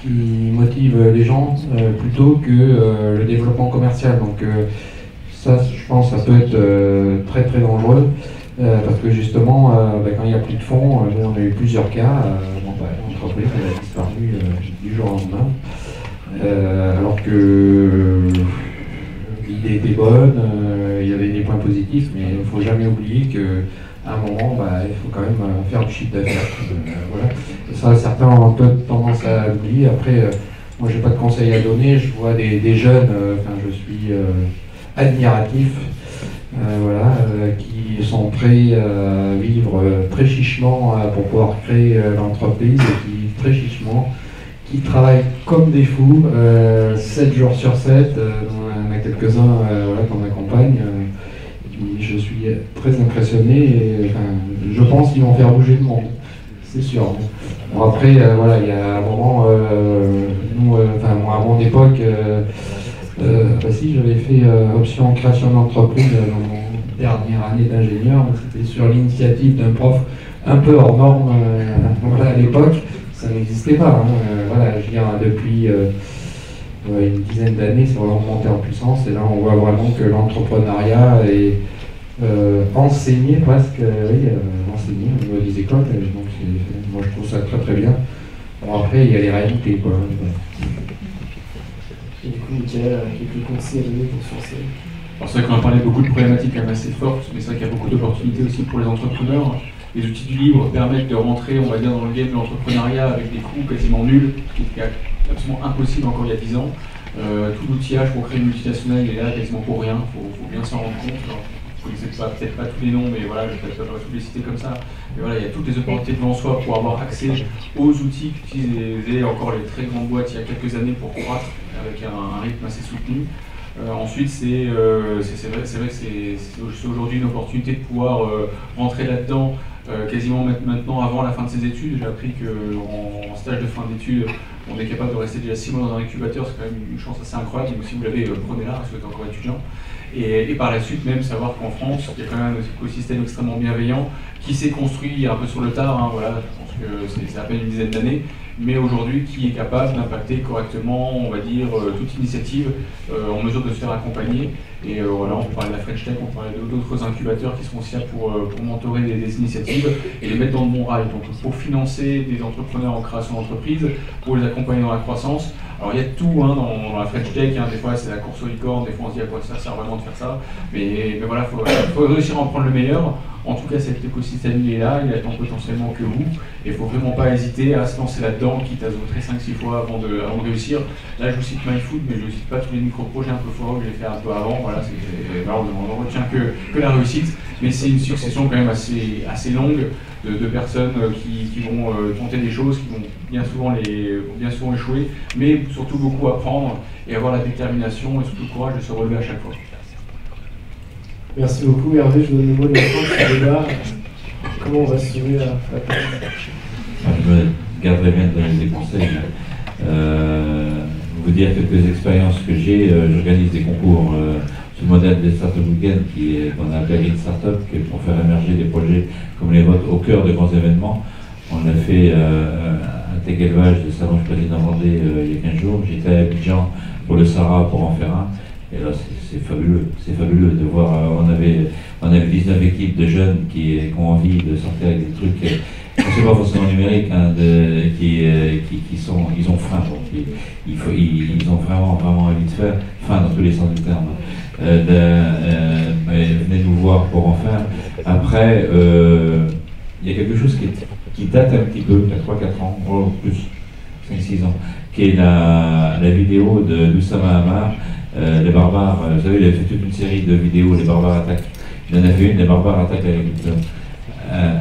qui motive les gens plutôt que le développement commercial. Donc ça, je pense, ça peut être très très dangereux parce que justement, quand il n'y a plus de fonds, nous on a eu plusieurs cas, l'entreprise a disparu du jour au lendemain, alors que l'idée était bonne, il y avait des points positifs, mais il ne faut jamais oublier qu'à un moment, il faut quand même faire du chiffre d'affaires. Voilà. Ça, certains ont un peu tendance à l'oublier. Après, moi, j'ai pas de conseils à donner. Je vois des jeunes, je suis admiratif, qui sont prêts à vivre très chichement pour pouvoir créer l'entreprise et qui, très chichement, qui travaillent comme des fous, 7 jours sur 7. On a quelques-uns qu'on accompagne. Je suis très impressionné et je pense qu'ils vont faire bouger le monde, c'est sûr. Bon, après, il y a un moment, moi à mon époque, si j'avais fait option création d'entreprise dans mon dernière année d'ingénieur, c'était sur l'initiative d'un prof un peu hors norme. À l'époque, ça n'existait pas. Je viens depuis une dizaine d'années, c'est vraiment monté en puissance et là on voit vraiment que l'entrepreneuriat est enseigné presque, enseigné au niveau des écoles. Donc moi je trouve ça très très bien. Bon, après il y a les réalités quoi. Et du coup, Michael, quelques conseils à donner pour se lancer? Alors c'est vrai qu'on a parlé beaucoup de problématiques quand même assez fortes, mais c'est vrai qu'il y a beaucoup d'opportunités aussi pour les entrepreneurs. Les outils du libre permettent de rentrer, on va dire, dans le game de l'entrepreneuriat avec des coûts quasiment nuls, ce qui était absolument impossible encore il y a 10 ans. Tout l'outillage pour créer une multinationale il est là quasiment pour rien, il faut bien s'en rendre compte. Alors, vous ne connaissez peut-être pas tous les noms, mais voilà, je vais peut-être tous les citer comme ça. Mais voilà, il y a toutes les opportunités devant soi pour avoir accès aux outils qu'utilisaient encore les très grandes boîtes il y a quelques années pour croître avec un rythme assez soutenu. Ensuite, c'est vrai que c'est aujourd'hui une opportunité de pouvoir rentrer là-dedans quasiment maintenant avant la fin de ses études. J'ai appris qu'en stage de fin d'études, on est capable de rester déjà 6 mois dans un incubateur, c'est quand même une chance assez incroyable. Donc si vous l'avez, prenez-la, si vous êtes encore étudiant. Et par la suite, même savoir qu'en France, il y a quand même un écosystème extrêmement bienveillant qui s'est construit un peu sur le tard. Je pense que c'est à peine une dizaine d'années, mais aujourd'hui qui est capable d'impacter correctement, on va dire, toute initiative en mesure de se faire accompagner. Et on peut parler de la French Tech, on peut parler d'autres incubateurs qui seront aussi là pour mentorer des initiatives et les mettre dans le bon rail. Donc pour financer des entrepreneurs en création d'entreprise, pour les accompagner dans la croissance. Alors il y a tout dans la French Tech, des fois c'est la course aux licornes, des fois on se dit à quoi ça sert vraiment de faire ça. Mais voilà, il faut réussir à en prendre le meilleur. En tout cas, cet écosystème il est là, il attend potentiellement que vous. Et il ne faut vraiment pas hésiter à se lancer là-dedans, quitte à se voter 5-6 fois avant de réussir. Là, je vous cite MyFood, mais je ne cite pas tous les micro-projets un peu forts que j'ai fait un peu avant. Voilà, on ne retient que la réussite. Mais c'est une succession quand même assez longue de personnes qui vont tenter des choses, qui vont bien souvent échouer, mais surtout beaucoup apprendre et avoir la détermination et surtout le courage de se relever à chaque fois. Merci beaucoup Hervé, je donne le mot de la fin de ce débat. Comment on va se sauver à la place? Je me garderai bien de donner des conseils. Vous dire quelques expériences que j'ai. J'organise des concours sur le modèle des Startup Weekend qu'on a appelé Green Startup, pour faire émerger des projets comme les vôtres au cœur de grands événements. On a fait un tech élevage de Salon du Président Vendée il y a 15 jours. J'étais à Abidjan pour le Sahara pour en faire un. Et là, c'est fabuleux de voir. On avait 19 équipes de jeunes qui ont envie de sortir avec des trucs, c'est pas forcément numérique, ils ont faim. Donc ils ont vraiment envie de faire, faim dans tous les sens du terme. Venez nous voir pour en faire. Après, il y a quelque chose qui date un petit peu, il y a 3-4 ans, plus 5-6 ans, qui est la vidéo d'Oussama Hamar Les barbares, vous savez, il a fait toute une série de vidéos, les barbares attaquent. Il en a fait une, les barbares attaquent l'agriculteur.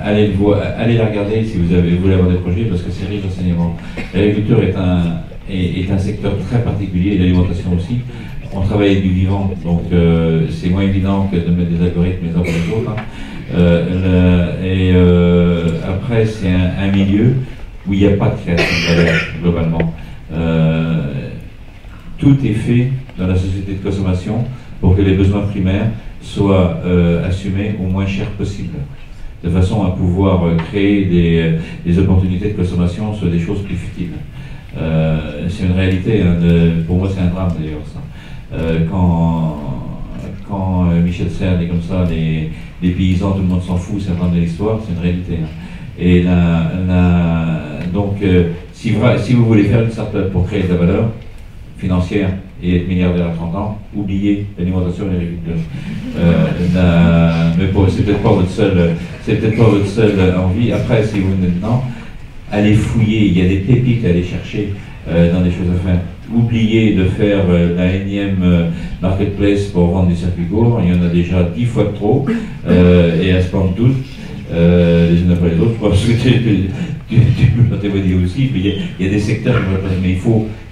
Allez la regarder si vous voulez avoir des projets, parce que c'est riche d'enseignement. L'agriculture est un secteur très particulier, et l'alimentation aussi. On travaille avec du vivant, donc c'est moins évident que de mettre des algorithmes les uns pour les autres. Après, c'est un milieu où il n'y a pas de création de valeur, globalement. Tout est fait dans la société de consommation pour que les besoins primaires soient assumés au moins cher possible, de façon à pouvoir créer des opportunités de consommation sur des choses plus futiles. C'est une réalité, hein, pour moi c'est un drame d'ailleurs ça. Quand Michel Serres dit comme ça, les paysans, tout le monde s'en fout, c'est un drame de l'histoire, c'est une réalité. Hein. Et donc, si vous voulez faire une start-up pour créer de la valeur financière et être milliardaire à 30 ans, oubliez l'alimentation et l'agriculture. Mais c'est peut-être pas votre seule envie. Après, si vous venez dedans, allez fouiller, il y a des pépites à aller chercher dans des choses à faire. Oubliez de faire la énième marketplace pour vendre des circuits courts, il y en a déjà 10 fois de trop, et elles se pendent toutes, les unes après les autres, parce que tu peux témoigner aussi, puis il y a des secteurs, mais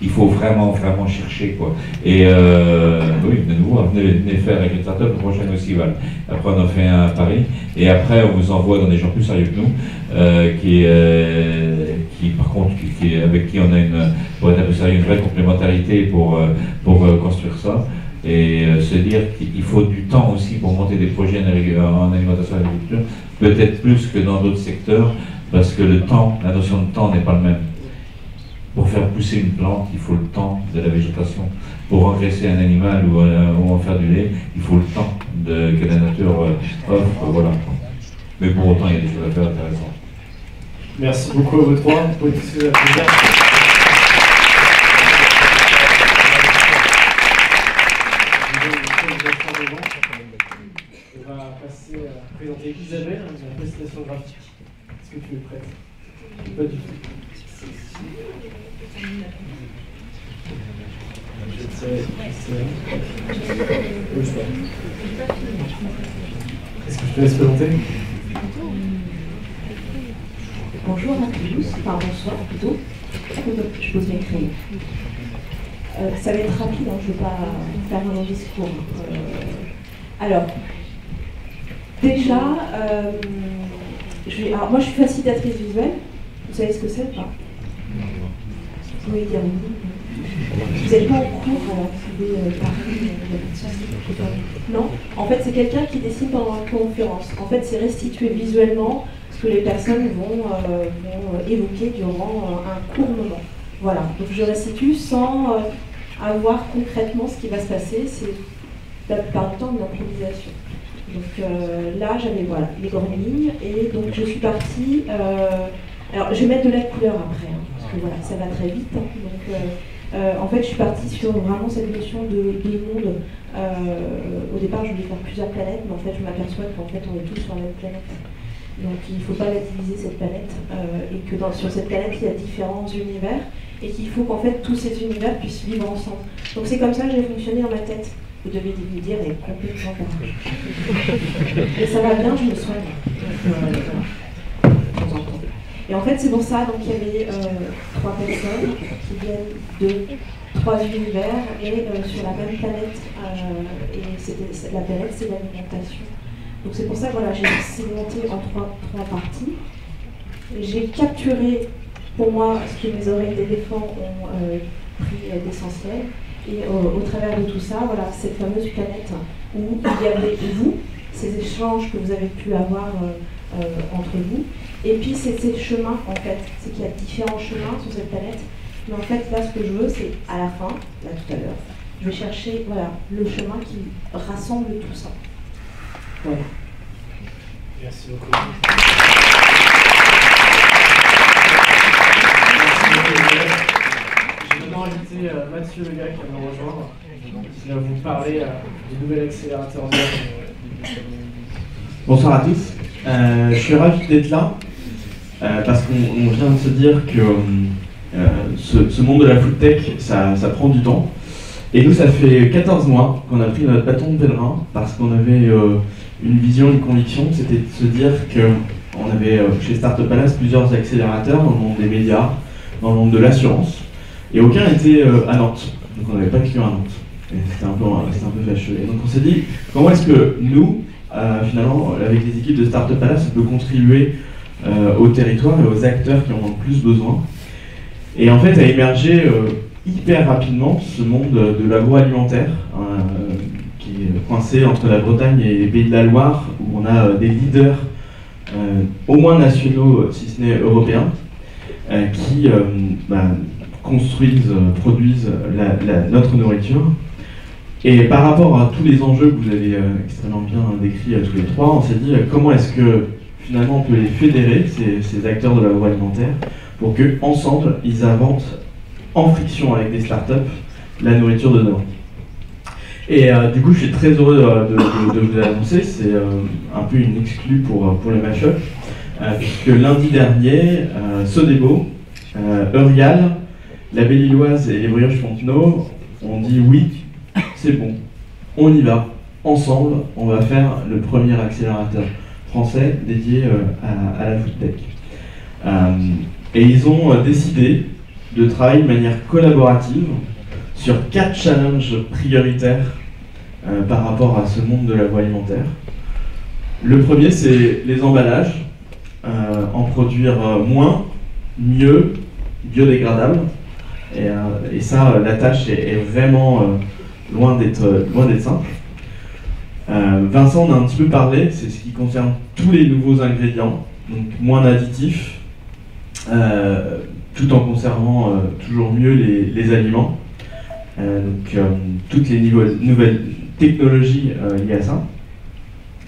il faut vraiment chercher, quoi. Et oui, de nouveau, venez faire avec les startups, le prochain festival. Après on en fait un à Paris, et après on vous envoie dans des gens plus sérieux que nous, par contre, avec qui on a pour être un peu sérieux, une vraie complémentarité pour construire ça. Et se dire qu'il faut du temps aussi pour monter des projets en alimentation et agriculture, peut-être plus que dans d'autres secteurs, parce que le temps, la notion de temps n'est pas le même. Pour faire pousser une plante, il faut le temps de la végétation. Pour engraisser un animal ou en faire du lait, il faut le temps que la nature offre. Voilà. Mais pour autant, il y a des choses à faire intéressantes. Merci beaucoup à vous trois. Vous pouvez tous vous applaudir. On va passer à présenter Isabelle, la présentation graphique. Est-ce que tu es prête? Pas du tout. Est-ce que je te laisse présenter? Bonjour à tous, enfin bonsoir plutôt, je pose mes crayons. Ça va être rapide, hein, je ne vais pas faire un long discours. Alors, déjà, alors moi je suis facilitatrice visuelle, vous savez ce que c'est ou pas? Vous pouvez dire oui. Vous n'êtes pas en cours, alors vous pouvez parler, non? En fait, c'est quelqu'un qui dessine pendant une conférence. En fait, c'est restitué visuellement ce que les personnes vont évoquer durant un court moment. Voilà, donc je restitue sans avoir concrètement ce qui va se passer, c'est la plupart du temps de l'improvisation. Donc là, j'avais les grandes lignes, et donc je suis partie... alors, je vais mettre de la couleur après, hein, parce que voilà, ça va très vite. Hein, donc, en fait, je suis partie sur vraiment cette notion de monde. Au départ, je voulais faire plusieurs planètes, mais en fait, je m'aperçois qu'en fait, on est tous sur la même planète. Donc il ne faut pas la diviser, cette planète, et que sur cette planète, il y a différents univers, et qu'il faut qu'en fait tous ces univers puissent vivre ensemble. Donc c'est comme ça que j'ai fonctionné dans ma tête. Vous devez vous dire, elle est complètement partie. Et ça va bien, je me soigne. Et en fait, c'est pour ça qu'il y avait 3 personnes qui viennent de 3 univers et sur la même planète. Et la planète, c'est l'alimentation. Donc c'est pour ça que voilà, j'ai segmenté en 3 parties. J'ai capturé pour moi ce que mes oreilles d'éléphant ont pris d'essentiel. Et au travers de tout ça, voilà, cette fameuse planète où il y avait vous, ces échanges que vous avez pu avoir entre vous. Et puis c'est ces chemins en fait, c'est qu'il y a différents chemins sur cette planète. Mais en fait là ce que je veux c'est à la fin, là tout à l'heure, je vais chercher voilà, le chemin qui rassemble tout ça. Voilà. Merci beaucoup. J'ai maintenant invité Mathieu Legac à me rejoindre, qui va vous parler du nouvel accélérateur vert. Bonsoir à tous. Je suis ravi d'être là parce qu'on vient de se dire que ce monde de la food tech, ça prend du temps. Et nous, ça fait 14 mois qu'on a pris notre bâton de pèlerin parce qu'on avait une vision, une conviction, c'était de se dire qu'on avait chez Startup Palace plusieurs accélérateurs dans le monde des médias, dans le monde de l'assurance, et aucun n'était à Nantes. Donc on n'avait pas de clients à Nantes. Et c'était un peu fâcheux. Et donc on s'est dit, comment est-ce que nous, finalement, avec les équipes de Startup Palace, on peut contribuer au territoire et aux acteurs qui en ont le plus besoin. Et en fait, a émergé hyper rapidement ce monde de l'agroalimentaire, qui est coincé entre la Bretagne et les Pays de la Loire, où on a des leaders, au moins nationaux, si ce n'est européens, qui construisent, produisent notre nourriture. Et par rapport à tous les enjeux que vous avez extrêmement bien décrits tous les trois, on s'est dit comment est-ce que finalement on peut les fédérer, ces acteurs de l'agroalimentaire, pour qu'ensemble ils inventent en friction avec des startups la nourriture de demain. Et du coup je suis très heureux de vous annoncer, c'est un peu une exclue pour le Mashup, puisque lundi dernier, Sodebo, Eurial, la Belle-Illoise et les Brioches Fontenot ont dit oui, c'est bon, on y va, ensemble, on va faire le premier accélérateur français dédié à la foodtech. Et ils ont décidé de travailler de manière collaborative sur 4 challenges prioritaires par rapport à ce monde de l'agroalimentaire. Le premier, c'est les emballages, en produire moins, mieux, biodégradable. Et ça, la tâche est vraiment loin d'être simple. Vincent en a un petit peu parlé, c'est ce qui concerne tous les nouveaux ingrédients, donc moins d'additifs, tout en conservant toujours mieux les aliments. Toutes les nouvelles technologies liées à ça.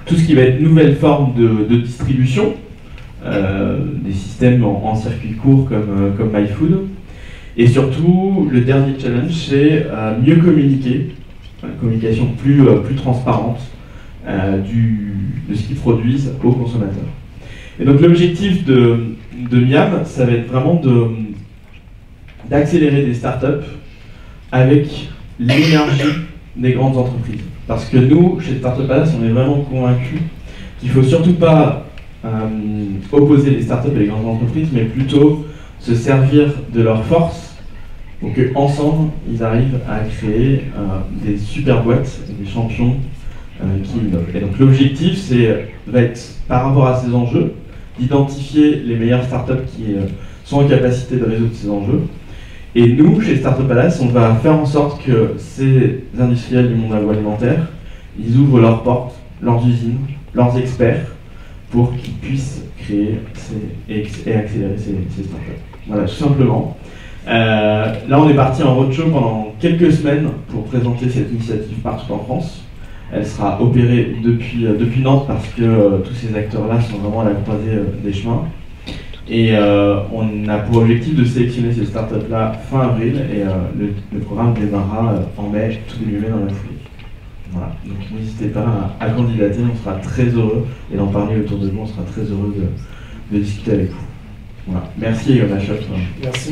Tout ce qui va être nouvelle forme de distribution, des systèmes en circuit court comme MyFood. Et surtout, le dernier challenge, c'est mieux communiquer, une communication plus transparente de ce qu'ils produisent aux consommateurs. Et donc l'objectif de Miam, ça va être vraiment d'accélérer des startups avec l'énergie des grandes entreprises. Parce que nous, chez Startup Palace, on est vraiment convaincus qu'il ne faut surtout pas opposer les startups et les grandes entreprises, mais plutôt se servir de leurs forces pour qu'ensemble, ils arrivent à créer des super boîtes, des champions qui innovent. Et donc l'objectif, va être, par rapport à ces enjeux, d'identifier les meilleures startups qui sont en capacité de résoudre ces enjeux. Et nous, chez Startup Palace, on va faire en sorte que ces industriels du monde agroalimentaire, ils ouvrent leurs portes, leurs usines, leurs experts, pour qu'ils puissent créer et accélérer ces startups. Voilà, tout simplement. Là, on est parti en roadshow pendant quelques semaines pour présenter cette initiative partout en France. Elle sera opérée depuis Nantes parce que tous ces acteurs-là sont vraiment à la croisée des chemins. Et on a pour objectif de sélectionner ces startups-là fin avril et le programme démarrera en mai, tout début mai dans la foulée. Voilà. Donc n'hésitez pas à candidater, on sera très heureux, et d'en parler autour de nous, on sera très heureux de discuter avec vous. Voilà. Merci Mashup. Merci.